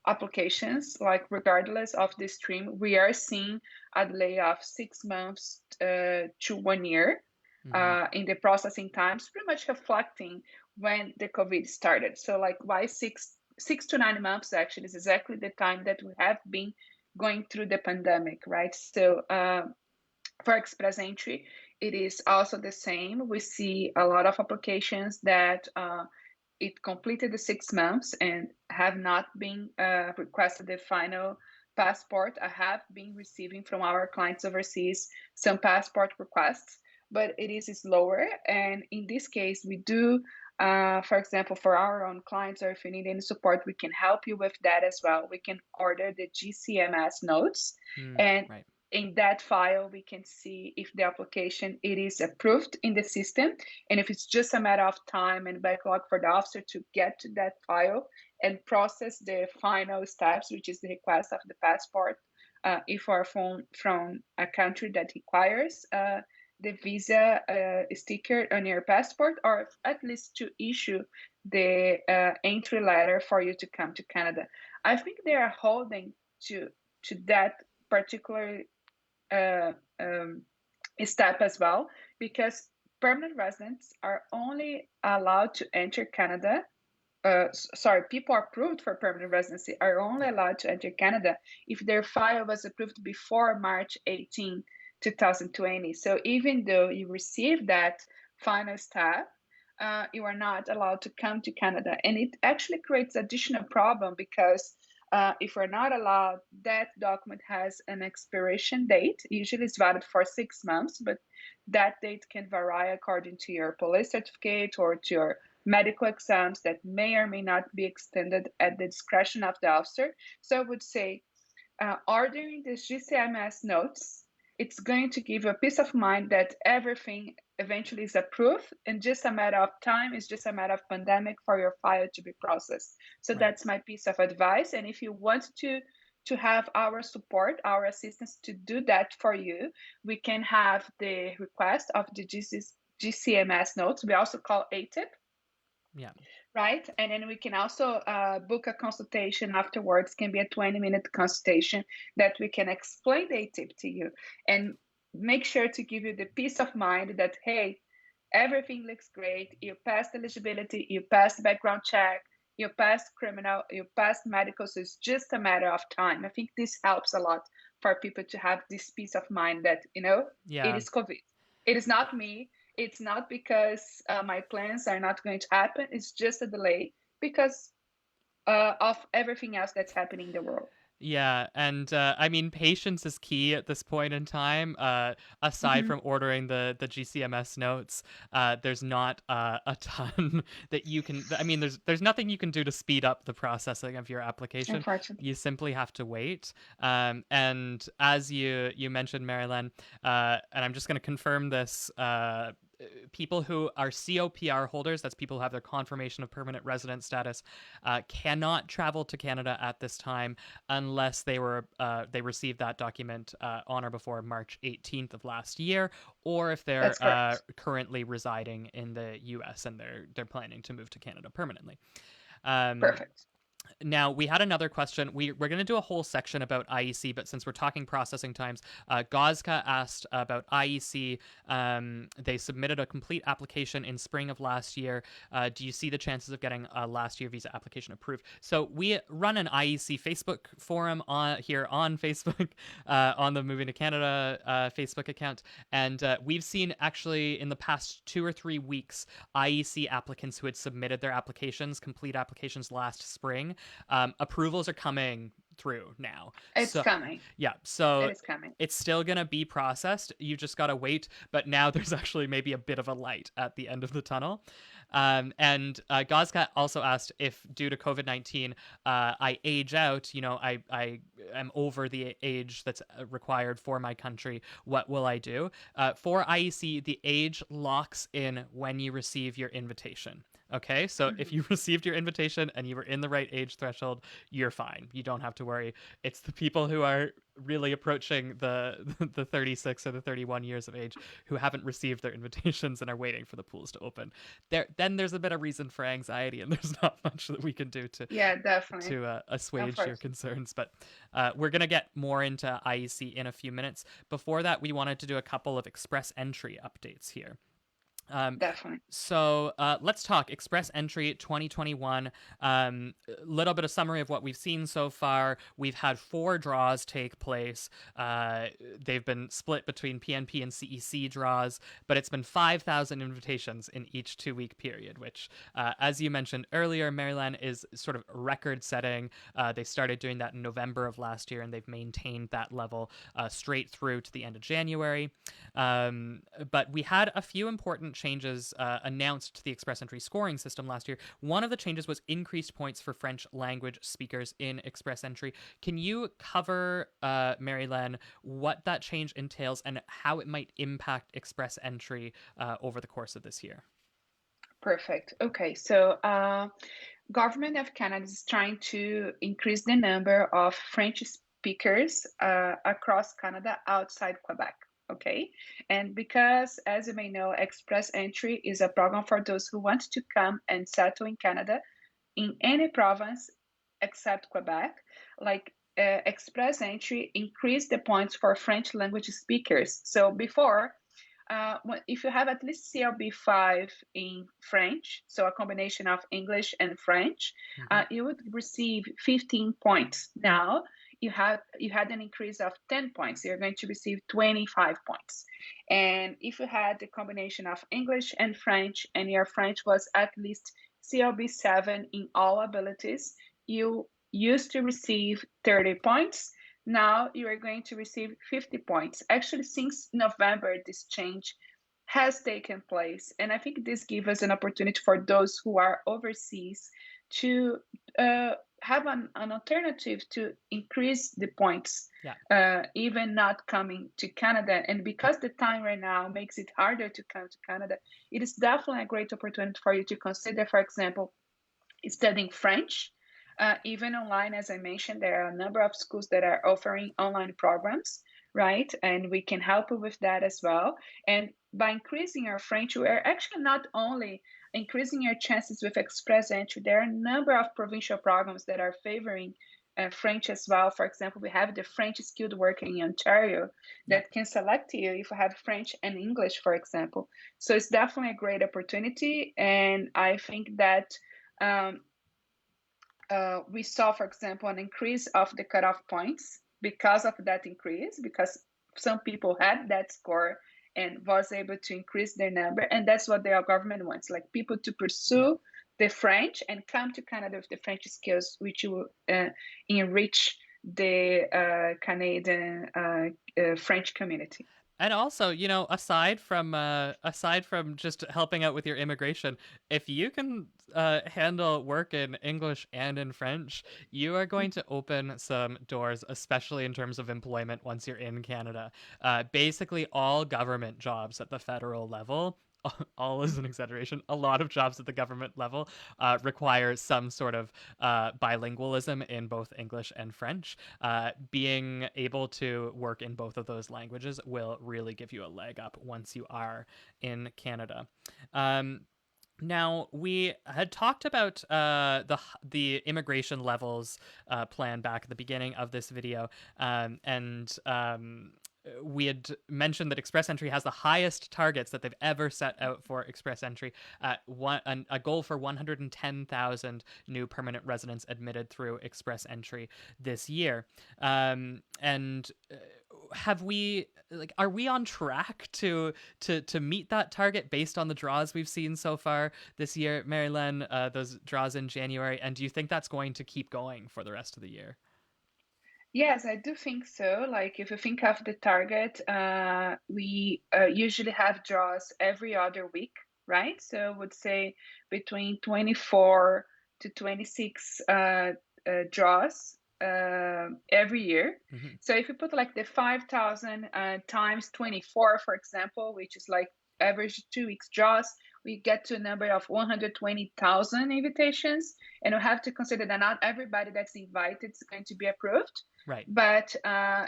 applications, like regardless of the stream, we are seeing a delay of 6 months to 1 year in the processing times, pretty much reflecting when the COVID started. So like why 6 to 9 months actually is exactly the time that we have been going through the pandemic, right? So for express entry, it is also the same. We see a lot of applications that it completed the 6 months and have not been requested the final passport. I have been receiving from our clients overseas some passport requests, but it is slower. And in this case, we do, for example, for our own clients, or if you need any support, we can help you with that as well. We can order the GCMS notes, and Right. in that file we can see if the application it is approved in the system, and if it's just a matter of time and backlog for the officer to get to that file and process the final steps, which is the request of the passport, if are from a country that requires the visa sticker on your passport, or at least to issue the entry letter for you to come to Canada. I think they are holding to that particular uh, um, step as well, because permanent residents are only allowed to enter Canada. Sorry, people approved for permanent residency are only Yeah. allowed to enter Canada if their file was approved before March 18, 2020. So even though you receive that final step, you are not allowed to come to Canada. And it actually creates additional problem because if we're not allowed, that document has an expiration date. Usually it's valid for 6 months, but that date can vary according to your police certificate or to your medical exams that may or may not be extended at the discretion of the officer. So I would say ordering the GCMS notes, it's going to give you a peace of mind that everything eventually is approved, and just a matter of time, it's just a matter of pandemic for your file to be processed. So Right. that's my piece of advice. And if you want to have our support, our assistance to do that for you, we can have the request of the GCMS notes. We also call ATIP, Yeah. right? And then we can also book a consultation afterwards. Can be a 20-minute consultation that we can explain the ATIP to you. And make sure to give you the peace of mind that, hey, everything looks great. You passed eligibility, you passed background check, you passed criminal, you passed medical. So it's just a matter of time. I think this helps a lot for people to have this peace of mind that, it Yeah. is COVID. It is not me. It's not because my plans are not going to happen. It's just a delay because of everything else that's happening in the world. Yeah, and I mean, patience is key at this point in time. Aside Hmm. from ordering the GCMS notes, there's not a ton that you can. I mean, there's nothing you can do to speed up the processing of your application. Unfortunately. You simply have to wait. And as you mentioned, Marilyn, and I'm just going to confirm this. People who are COPR holders, that's people who have their confirmation of permanent resident status, cannot travel to Canada at this time unless they received that document on or before March 18th of last year, or if they're That's correct. currently residing in the U.S. and they're planning to move to Canada permanently. Um, Perfect. Now, we had another question. We're going to do a whole section about IEC, but since we're talking processing times, Gozka asked about IEC. They submitted a complete application in spring of last year. Do you see the chances of getting a last year visa application approved? So we run an IEC Facebook forum here on Facebook, on the Moving to Canada Facebook account, and we've seen actually in the past 2 or 3 weeks IEC applicants who had submitted their applications, complete applications last spring. Approvals are coming through now. It's So, coming. yeah, It so is coming. it's still going to be processed. You just got to wait. But now there's actually maybe a bit of a light at the end of the tunnel. And Gozcat also asked if, due to COVID-19, I age out, I am over the age that's required for my country. What will I do? For IEC, the age locks in when you receive your invitation. Okay, so if Mhm. you received your invitation and you were in the right age threshold, you're fine. You don't have to worry. It's the people who are really approaching the 36 or the 31 years of age who haven't received their invitations and are waiting for the pools to open. Then there's a bit of reason for anxiety, and there's not much that we can do to Yeah, definitely. assuage your Unfortunately. concerns. But we're gonna get more into IEC in a few minutes. Before that, we wanted to do a couple of express entry updates here. Um, Definitely. so let's talk Express Entry 2021. A little bit of summary of what we've seen so far. We've had 4 draws take place. They've been split between PNP and CEC draws, but it's been 5,000 invitations in each 2-week period, which, as you mentioned earlier, Maryland is sort of record setting. They started doing that in November of last year, and they've maintained that level straight through to the end of January. But we had a few important changes announced to the Express Entry scoring system last year. One of the changes was increased points for French language speakers in Express Entry. Can you cover, Maryland, what that change entails and how it might impact Express Entry over the course of this year? Perfect. Okay, so government of Canada is trying to increase the number of French speakers across Canada outside Quebec. Okay, and because, as you may know, Express Entry is a program for those who want to come and settle in Canada in any province except Quebec, like Express Entry increased the points for French language speakers. So before, if you have at least CLB 5 in French, so a combination of English and French, Mm-hmm. you would receive 15 points. Now you had an increase of 10 points. You're going to receive 25 points. And if you had the combination of English and French, and your French was at least CLB 7 in all abilities, you used to receive 30 points. Now you are going to receive 50 points. Actually, since November, this change has taken place. And I think this gives us an opportunity for those who are overseas to have an alternative to increase the points, Yeah. even not coming to Canada. And because the time right now makes it harder to come to Canada, it is definitely a great opportunity for you to consider, for example, studying French. Even online, as I mentioned, there are a number of schools that are offering online programs, right? And we can help you with that as well. And by increasing your French, we are actually not only increasing your chances with Express Entry, there are a number of provincial programs that are favoring French as well. For example, we have the French skilled worker in Ontario Yeah. that can select you if you have French and English, for example. So it's definitely a great opportunity. And I think that um, we saw, for example, an increase of the cutoff points because of that increase, because some people had that score and was able to increase their number. And that's what the government wants, like people to Yeah. pursue the French and come to Canada with the French skills, which will enrich the Canadian French community. And also, aside from just helping out with your immigration, if you can handle work in English and in French, you are going to open some doors, especially in terms of employment once you're in Canada. Basically, all government jobs at the federal level. All is an exaggeration. A lot of jobs at the government level require some sort of bilingualism in both English and French. Being able to work in both of those languages will really give you a leg up once you are in Canada. Um, Now we had talked about the immigration levels plan back at the beginning of this video, and we had mentioned that Express Entry has the highest targets that they've ever set out for Express Entry, a goal for 110,000 new permanent residents admitted through Express Entry this year. And have we are we on track to meet that target based on the draws we've seen so far this year, Maryland? Those draws in January, and do you think that's going to keep going for the rest of the year? Yes, I do think so. Like, if you think of the target, we usually have draws every other week, right? So I would say between 24 to 26 draws every year. Mm-hmm. So if you put like the 5,000 times 24, for example, which is like average 2 weeks draws, we get to a number of 120,000 invitations. And we have to consider that not everybody that's invited is going to be approved. Right. But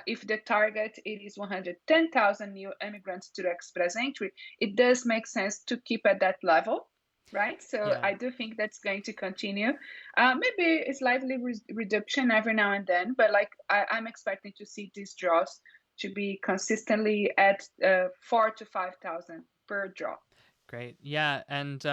if the target it is 110,000 new immigrants to the Express Entry, it does make sense to keep at that level, right? So Yeah. I do think that's going to continue. Maybe a slightly reduction every now and then, but like I'm expecting to see these draws to be consistently at 4 to 5,000 per draw. Great. Yeah. And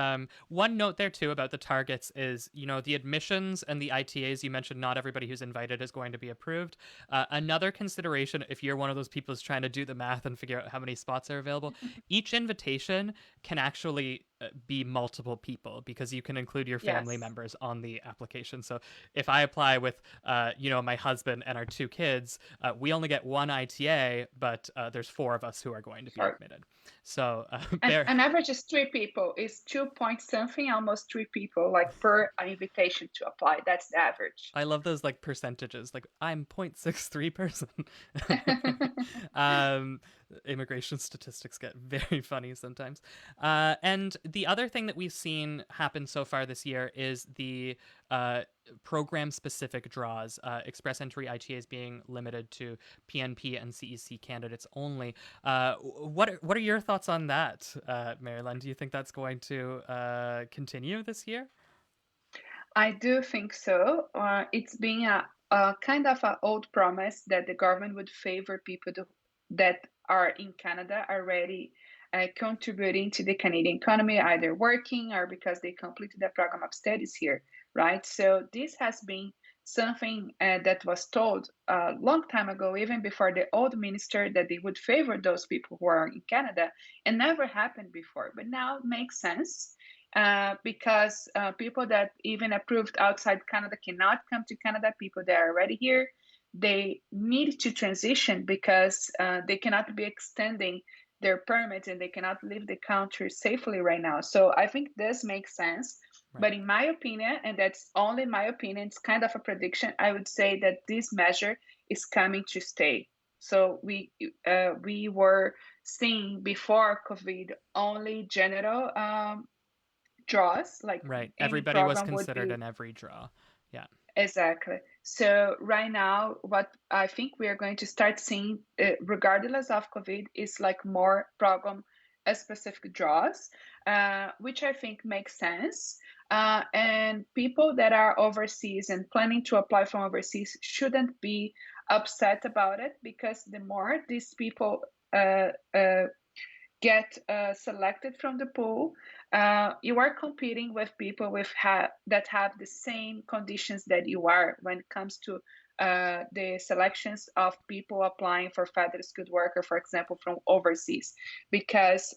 one note there, too, about the targets is, the admissions and the ITAs, you mentioned not everybody who's invited is going to be approved. Another consideration, if you're one of those people who's trying to do the math and figure out how many spots are available, each invitation can actually be multiple people because you can include your family Yes. members on the application. So if I apply with, my husband and our two kids, we only get one ITA, but there's four of us who are going to be Sure. admitted. So And bear an average is 3 people. It's 2 point something, almost 3 people, like per invitation to apply. That's the average. I love those like percentages. Like I'm 0.63%. um, Immigration statistics get very funny sometimes. And the other thing that we've seen happen so far this year is the program specific draws. Express entry ITAs being limited to PNP and CEC candidates only. What are your thoughts on that, Marilyn? Do you think that's going to continue this year? I do think so. It's been a kind of an old promise that the government would favor people that are in Canada already contributing to the Canadian economy, either working or because they completed a program of studies here, right? So this has been something that was told a long time ago, even before the old minister, that they would favor those people who are in Canada, and never happened before. But now it makes sense because people that even approved outside Canada cannot come to Canada. People that are already here, they need to transition because they cannot be extending their permits and they cannot leave the country safely right now. So I think this makes sense. Right. But in my opinion, and that's only my opinion, it's kind of a prediction. I would say that this measure is coming to stay. So we were seeing before COVID only general draws, like Right. any Everybody was program would considered be in every draw. Yeah. exactly. So right now, what I think we are going to start seeing, regardless of COVID, is like more program specific draws, which I think makes sense. And people that are overseas and planning to apply from overseas shouldn't be upset about it, because the more these people uh, uh, get selected from the pool, you are competing with people that have the same conditions that you are when it comes to the selections of people applying for federal skilled worker, for example, from overseas, because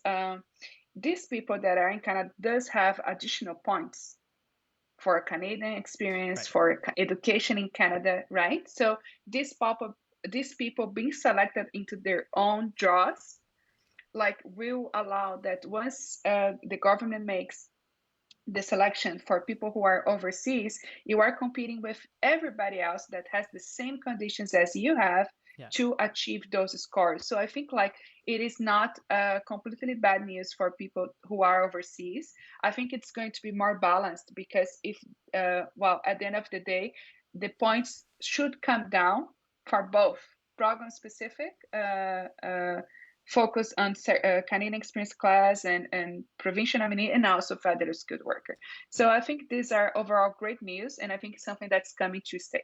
these people that are in Canada does have additional points for Canadian experience, Right. for education in Canada, right? So these people being selected into their own draws, like, will allow that once the government makes the selection for people who are overseas, you are competing with everybody else that has the same conditions as you have Yeah. to achieve those scores. So I think, like, it is not completely bad news for people who are overseas. I think it's going to be more balanced, because if well, at the end of the day, the points should come down for both program specific focus on Canadian experience class and provincial nominee, and also federal skilled worker. So I think these are overall great news, and I think it's something that's coming to stay.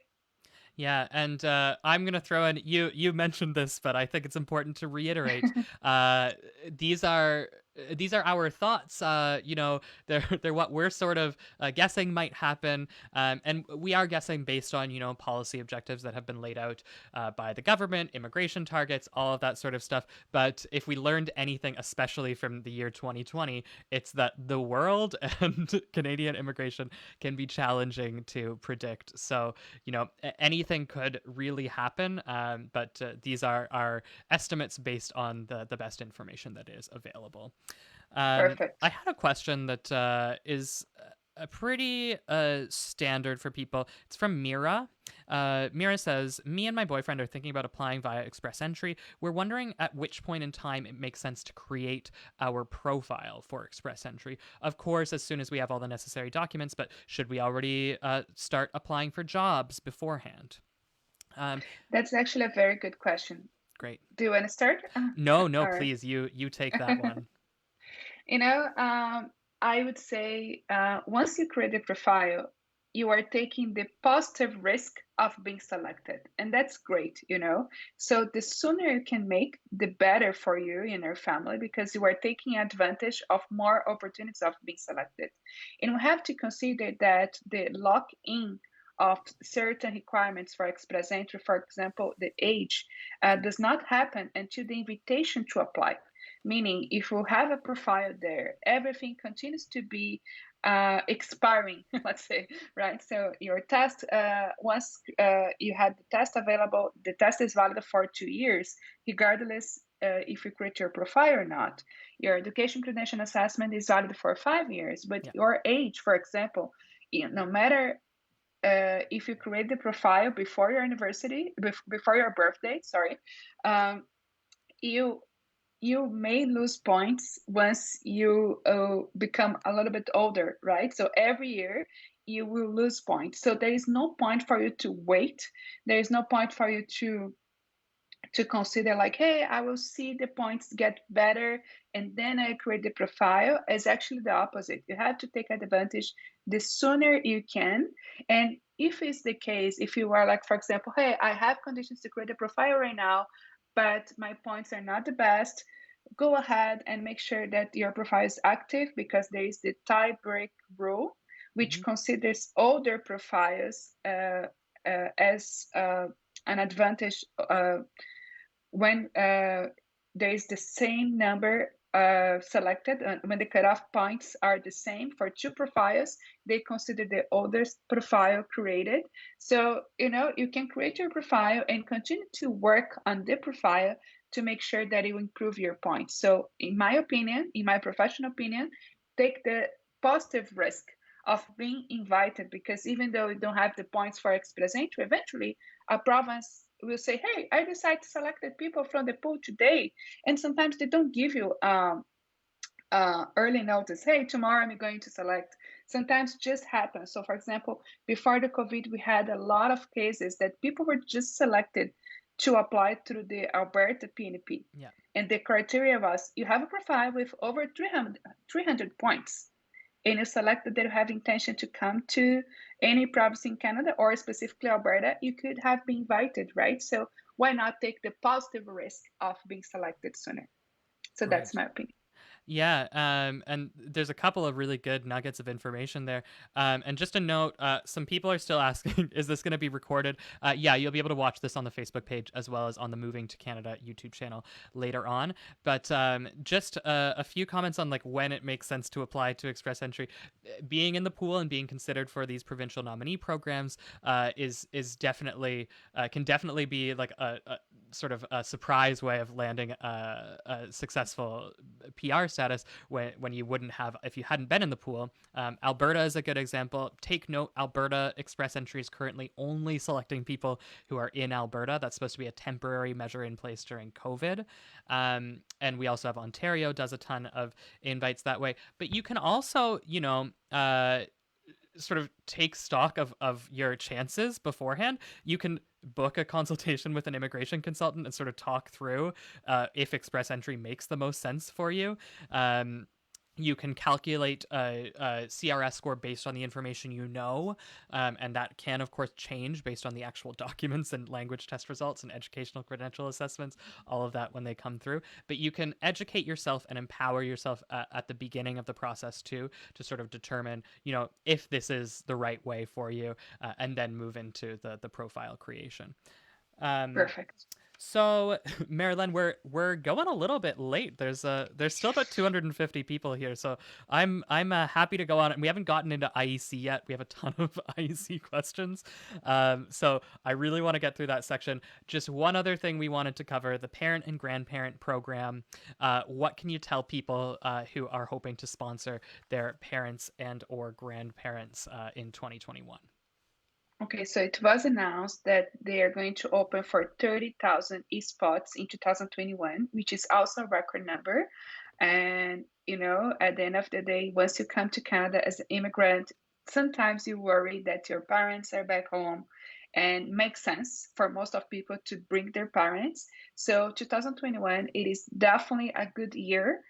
Yeah, and I'm gonna throw in, you mentioned this, but I think it's important to reiterate. Uh, these are these are our thoughts. They're what we're sort of guessing might happen, and we are guessing based on policy objectives that have been laid out by the government, immigration targets, all of that sort of stuff. But if we learned anything, especially from the year 2020, it's that the world and Canadian immigration can be challenging to predict. So anything could really happen, but these are our estimates based on the best information that is available. I Perfect. had a question that is a pretty standard for people. It's from Mira. Mira says, "Me and my boyfriend are thinking about applying via Express Entry. We're wondering at which point in time it makes sense to create our profile for Express Entry. Of course, as soon as we have all the necessary documents, but should we already start applying for jobs beforehand?" Um, That's actually a very good question. Great. Do you want to start? No, no, All right. please, you take that one. You know, I would say once you create a profile, you are taking the positive risk of being selected. And that's great, you know. So the sooner you can make, the better for you and your family, because you are taking advantage of more opportunities of being selected. And we have to consider that the lock in of certain requirements for express entry, for example, the age, does not happen until the invitation to apply. Meaning, if you have a profile there, everything continues to be expiring, let's say, right? So your test, once you had the test available, the test is valid for 2 years, regardless if you create your profile or not. Your education credential assessment is valid for 5 years, but Yeah. your age, for example, no matter if you create the profile before your university, before your birthday, sorry, um, you you may lose points once you become a little bit older, right? So every year you will lose points. So there is no point for you to wait. There is no point for you to consider, like, hey, I will see the points get better and then I create the profile. It's actually the opposite. You have to take advantage the sooner you can. And if it's the case, if you are like, for example, hey, I have conditions to create a profile right now, but my points are not the best, go ahead and make sure that your profile is active, because there is the tie break rule, which Hmm. considers older profiles as an advantage when there is the same number selected, when the cutoff points are the same for two profiles, they consider the oldest profile created. So, you know, you can create your profile and continue to work on the profile to make sure that you improve your points. So, in my opinion, in my professional opinion, take the positive risk of being invited, because even though you don't have the points for express entry, eventually a province will say, hey, I decided to select the people from the pool today. And sometimes they don't give you early notice. Hey, tomorrow I'm going to select. Sometimes just happens. So, for example, before the COVID, we had a lot of cases that people were just selected to apply through the Alberta PNP. Yeah. And the criteria was, you have a profile with over 300 points. and you select that you have intention to come to any province in Canada or specifically Alberta, you could have been invited, right? So why not take the positive risk of being selected sooner? So that's Right. my opinion. Yeah, and there's a couple of really good nuggets of information there. And just a note, some people are still asking, is this going to be recorded? Yeah, you'll be able to watch this on the Facebook page as well as on the Moving to Canada YouTube channel later on. But just a few comments on like when it makes sense to apply to Express Entry. Being in the pool and being considered for these provincial nominee programs is definitely can definitely be like a sort of a surprise way of landing a successful PR status when you wouldn't have if you hadn't been in the pool. Alberta is a good example. Take note, Alberta Express Entry is currently only selecting people who are in Alberta. That's supposed to be a temporary measure in place during COVID. And we also have Ontario does a ton of invites that way. But you can also, sort of take stock of your chances beforehand. You can book a consultation with an immigration consultant and sort of talk through if Express Entry makes the most sense for you. Um, you can calculate a CRS score based on the information you know, and that can, of course, change based on the actual documents and language test results and educational credential assessments, all of that when they come through. But you can educate yourself and empower yourself at the beginning of the process too, to sort of determine, if this is the right way for you, and then move into the profile creation. Um, Perfect. so, Marilyn, we're going a little bit late. There's still about 250 people here, so I'm happy to go on. And we haven't gotten into IEC yet. We have a ton of IEC questions, so I really want to get through that section. Just one other thing we wanted to cover: the parent and grandparent program. What can you tell people who are hoping to sponsor their parents and or grandparents in 2021? Okay, so it was announced that they are going to open for 30,000 spots in 2021, which is also a record number. And, at the end of the day, once you come to Canada as an immigrant, sometimes you worry that your parents are back home and makes sense for most of people to bring their parents. So 2021, it is definitely a good year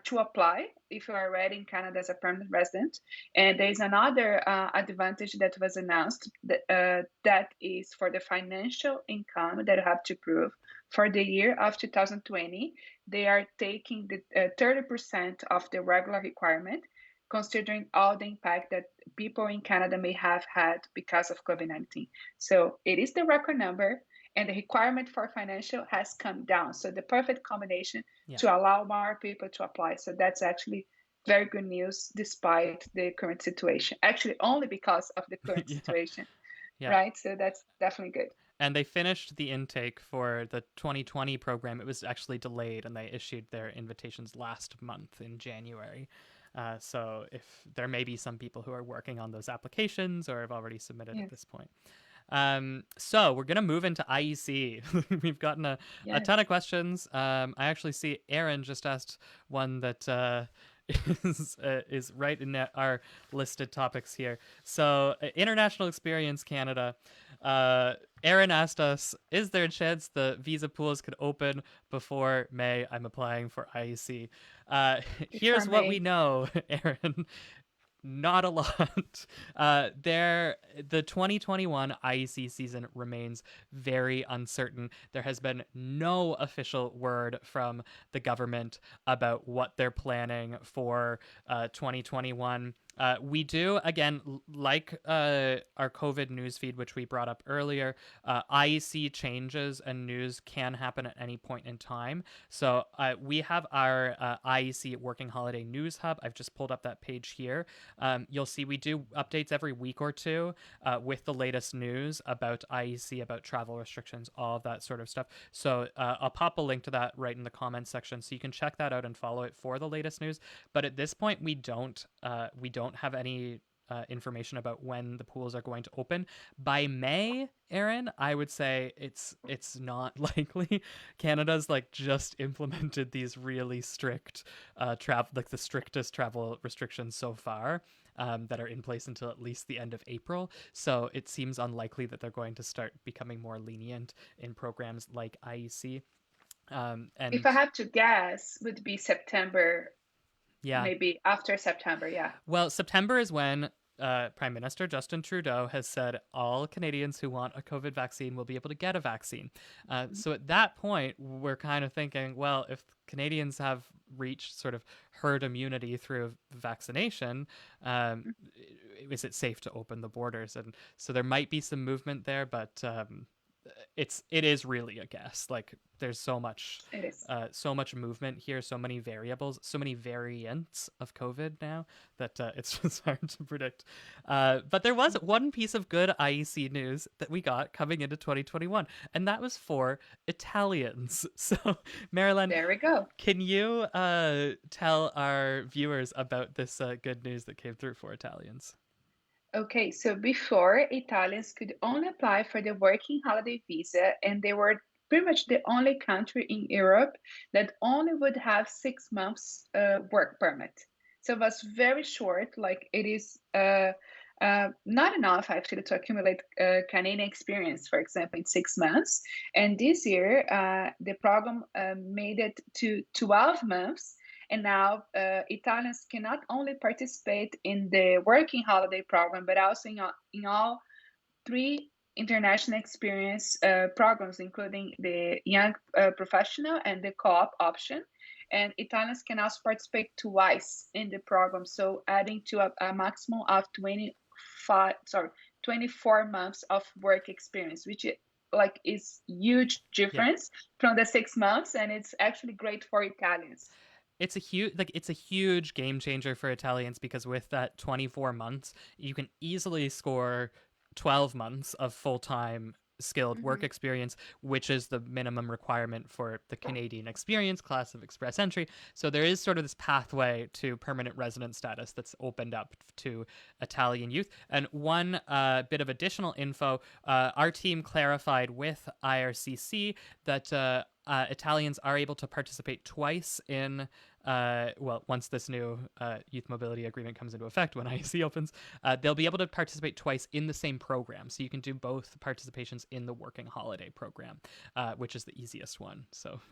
to apply if you are already in Canada as a permanent resident. And there is another advantage that was announced that is for the financial income that you have to prove for the year of 2020. They are taking the 30% of the regular requirement, considering all the impact that people in Canada may have had because of COVID-19. So it is the record number, and the requirement for financial has come down. So the perfect combination Yeah. to allow more people to apply. So that's actually very good news despite the current situation. Actually, only because of the current Yeah. situation, Yeah. right? So that's definitely good. And they finished the intake for the 2020 program. It was actually delayed, and they issued their invitations last month in January. So if there may be some people who are working on those applications or have already submitted at Yes, this point. So we're gonna move into IEC. We've gotten a ton yes. of questions. I actually see Aaron just asked one that is right in our listed topics here. So international experience Canada. Aaron asked us, "Is there a chance the visa pools could open before May? I'm applying for IEC." Before Here's what we May. know, Aaron. Not a lot. The 2021 IEC season remains very uncertain. There has been no official word from the government about what they're planning for 2021. We do, again, like our COVID news feed, which we brought up earlier, IEC changes and news can happen at any point in time. So we have our IEC Working Holiday News Hub. I've just pulled up that page here. You'll see we do updates every week or two with the latest news about IEC, about travel restrictions, all of that sort of stuff. So I'll pop a link to that right in the comments section, so you can check that out and follow it for the latest news. But at this point, we don't have any information about when the pools are going to open by May. Aaron, I would say it's not likely. Canada's like just implemented these really strict travel, like the strictest travel restrictions so far, that are in place until at least the end of April. So it seems unlikely that they're going to start becoming more lenient in programs like IEC. If And I have to guess, would be September Yeah. maybe after September. Yeah. Well, September is when Prime Minister Justin Trudeau has said all Canadians who want a COVID vaccine will be able to get a vaccine. So at that point, we're kind of thinking, well, if Canadians have reached sort of herd immunity through vaccination, um, is it safe to open the borders? And so there might be some movement there, but it is really a guess. Like there's It is. so much movement here, so many variables, so many variants of COVID now that it's just hard to predict. But there was one piece of good IEC news that we got coming into 2021, and that was for Italians. So, Marilyn, There we go. can you tell our viewers about this good news that came through for Italians? Okay, so before Italians could only apply for the working holiday visa, and they were pretty much the only country in Europe that only would have 6 months work permit. So it was very short, like it is not enough actually to accumulate Canadian experience, for example, in 6 months. And this year, the program made it to 12 months, and now Italians can not only participate in the working holiday program, but also in all three international experience programs, including the young professional and the co-op option. And Italians can also participate twice in the program, so adding to a maximum of 24 months of work experience, which is huge Yeah. difference from the 6 months, and it's actually great for Italians. It's a huge game changer for Italians because with that 24 months, you can easily score 12 months of full-time skilled work Mhm. experience, which is the minimum requirement for the Canadian experience class of express entry. So there is sort of this pathway to permanent resident status that's opened up to Italian youth. And one bit of additional info, our team clarified with IRCC that Italians are able to participate twice in once this new youth mobility agreement comes into effect, when IEC opens, they'll be able to participate twice in the same program. So you can do both participations in the working holiday program, which is the easiest one. So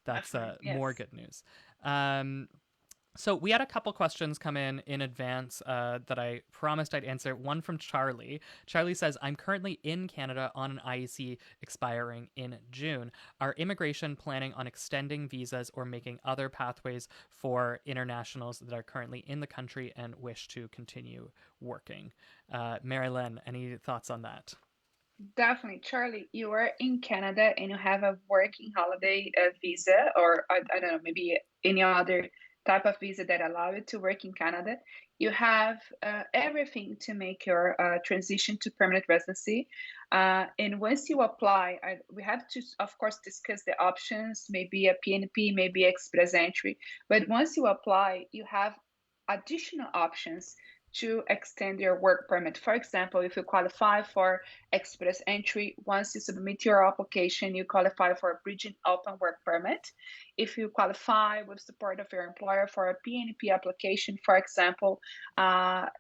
that's Definitely, more yes. good news. Um, so we had a couple questions come in advance that I promised I'd answer. One from Charlie. Charlie says, "I'm currently in Canada on an IEC expiring in June. Are immigration planning on extending visas or making other pathways for internationals that are currently in the country and wish to continue working?" Marilyn, any thoughts on that? Definitely, Charlie, you are in Canada and you have a working holiday visa, or I don't know, maybe any other type of visa that allow you to work in Canada. You have everything to make your transition to permanent residency. And once you apply, we have to, of course, discuss the options, maybe a PNP, maybe express entry. But once you apply, you have additional options to extend your work permit. For example, if you qualify for express entry, once you submit your application, you qualify for a bridging open work permit. If you qualify with support of your employer for a PNP application, for example,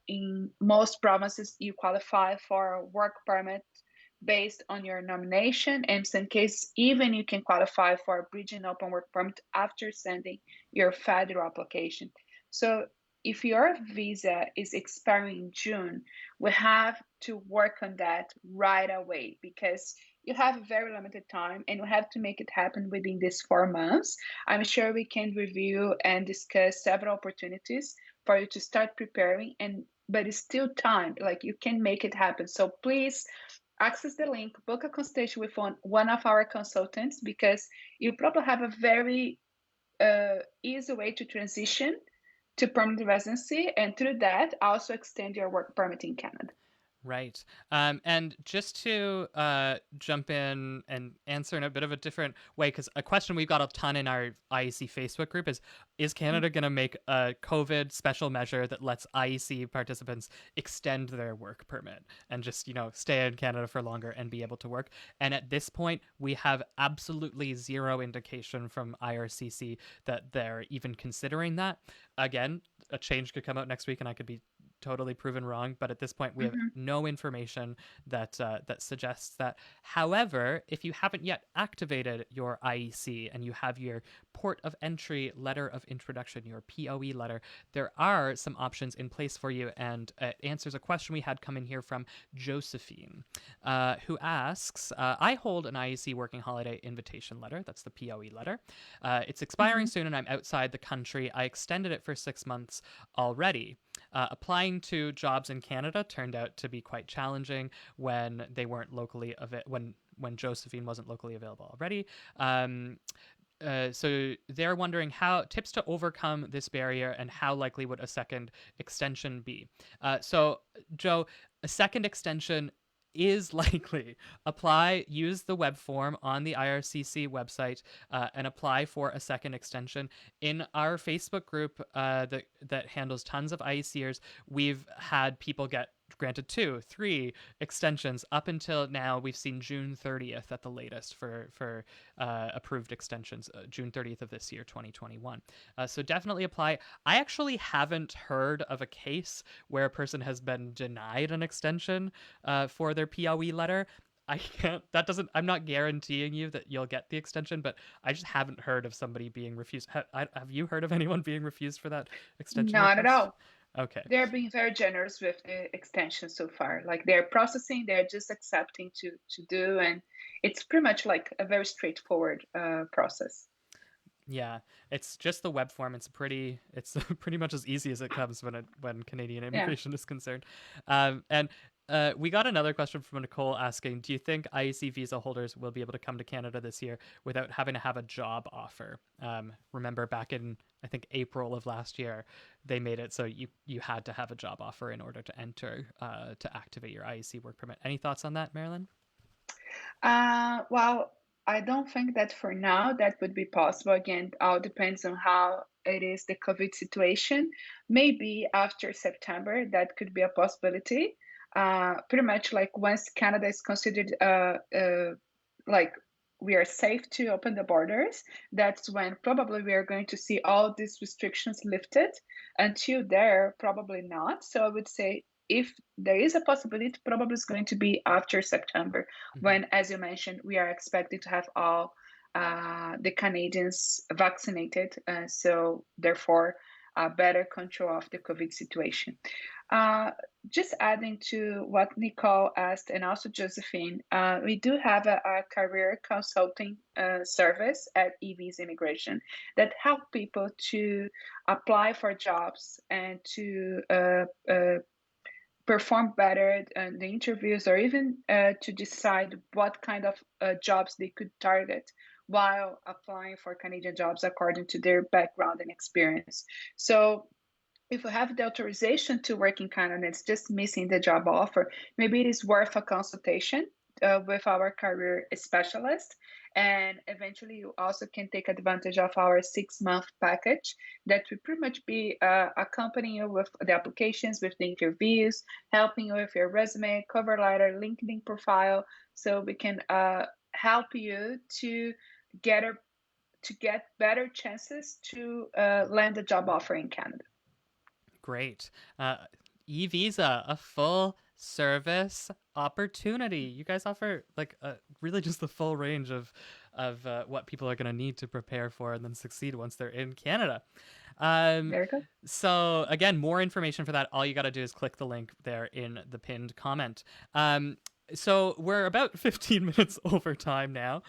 in most provinces, you qualify for a work permit based on your nomination. And in some cases, even you can qualify for a bridging open work permit after sending your federal application. So if your visa is expiring in June, we have to work on that right away because you have very limited time and we have to make it happen within these 4 months. I'm sure we can review and discuss several opportunities for you to start preparing, and but it's still time, like you can make it happen. So please access the link, book a consultation with one of our consultants, because you probably have a very easy way to transition to permanent residency, and through that, also extend your work permit in Canada. Right. And just to jump in and answer in a bit of a different way, because a question we've got a ton in our IEC Facebook group is Canada going to make a COVID special measure that lets IEC participants extend their work permit and just, stay in Canada for longer and be able to work? And at this point, we have absolutely zero indication from IRCC that they're even considering that. Again, a change could come out next week and I could be totally proven wrong, but at this point we have Hmm. no information that suggests that. However, if you haven't yet activated your IEC and you have your port of entry letter of introduction, your POE letter, there are some options in place for you, and it answers a question we had come in here from Josephine, who asks, I hold an IEC working holiday invitation letter. That's the POE letter. It's expiring Hmm. soon and I'm outside the country. I extended it for 6 months already. Applying to jobs in Canada turned out to be quite challenging when they weren't locally when Josephine wasn't locally available already. Um, so they're wondering how tips to overcome this barrier and how likely would a second extension be. So Joe, a second extension is likely. Apply, use the web form on the IRCC website, and apply for a second extension. In our Facebook group that handles tons of IECers, we've had people get granted 2, 3 extensions up until now. We've seen June 30th at the latest for approved extensions, June 30th of this year, 2021. So definitely apply. I actually haven't heard of a case where a person has been denied an extension for their POE letter. I can't, that doesn't, I'm not guaranteeing you that you'll get the extension, but I just haven't heard of somebody being refused. Have you heard of anyone being refused for that extension Not at request? all. Okay. They're being very generous with the extension so far. Like they're processing, they're just accepting to do, and it's pretty much like a very straightforward process. Yeah, it's just the web form. It's pretty much as easy as it comes when Canadian Yeah. immigration is concerned. And we got another question from Nicole asking, do you think IEC visa holders will be able to come to Canada this year without having to have a job offer? Remember back in, I think, April of last year, they made it so you had to have a job offer in order to enter to activate your IEC work permit. Any thoughts on that, Marilyn? Well, I don't think that for now that would be possible. Again, all depends on how it is the COVID situation. Maybe after September, that could be a possibility. Pretty much like once Canada is considered like we are safe to open the borders, that's when probably we are going to see all these restrictions lifted. Until there, probably not. So I would say if there is a possibility, probably it's going to be after September, Hmm. when, as you mentioned, we are expected to have all the Canadians vaccinated. So therefore, better control of the COVID situation. Uh, just adding to what Nicole asked and also Josephine, we do have a career consulting service at EV's Immigration that help people to apply for jobs and to perform better in the interviews, or even to decide what kind of jobs they could target while applying for Canadian jobs according to their background and experience. So if you have the authorization to work in Canada and it's just missing the job offer, maybe it is worth a consultation with our career specialist. And eventually, you also can take advantage of our 6 month package that will pretty much be accompanying you with the applications, with the interviews, helping you with your resume, cover letter, LinkedIn profile. So we can help you to get a, to get better chances to land a job offer in Canada. Great. E-Visa, a full service opportunity. You guys offer like really just the full range of what people are going to need to prepare for and then succeed once they're in Canada. Um, There you go. so again, more information for that. All you got to do is click the link there in the pinned comment. So we're about 15 minutes over time now.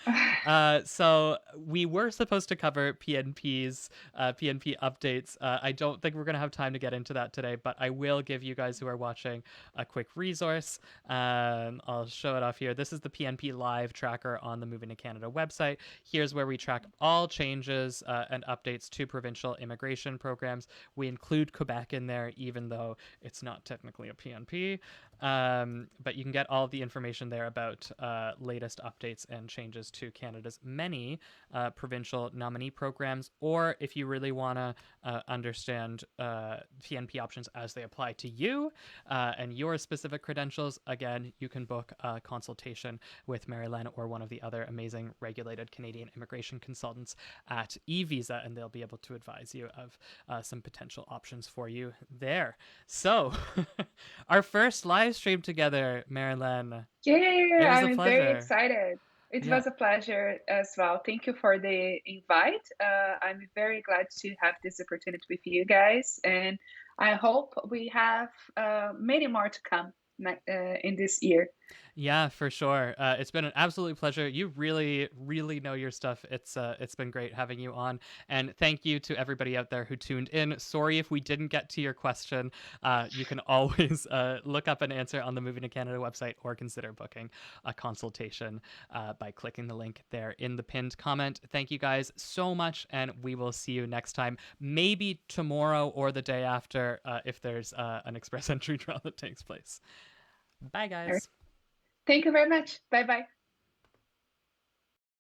So we were supposed to cover PNP updates. I don't think we're going to have time to get into that today, but I will give you guys who are watching a quick resource. I'll show it off here. This is the PNP live tracker on the Moving to Canada website. Here's where we track all changes and updates to provincial immigration programs. We include Quebec in there, even though it's not technically a PNP. But you can get all the information there about latest updates and changes to Canada's many provincial nominee programs, or if you really want to understand PNP options as they apply to you and your specific credentials, again, you can book a consultation with Marilyn or one of the other amazing regulated Canadian immigration consultants at eVisa, and they'll be able to advise you of some potential options for you there. So, our first live stream together, Marilyn. It Yeah, was a I'm very pleasure. excited. It Yeah. was a pleasure as well. Thank you for the invite. I'm very glad to have this opportunity with you guys, and I hope we have many more to come in this year. Yeah, for sure. It's been an absolute pleasure. You really, really know your stuff. It's been great having you on, and thank you to everybody out there who tuned in. Sorry if we didn't get to your question. You can always look up an answer on the Moving to Canada website, or consider booking a consultation by clicking the link there in the pinned comment. Thank you guys so much, and we will see you next time. Maybe tomorrow or the day after, if there's an express entry trial that takes place. Bye, All right. guys. Thank you very much. Bye bye.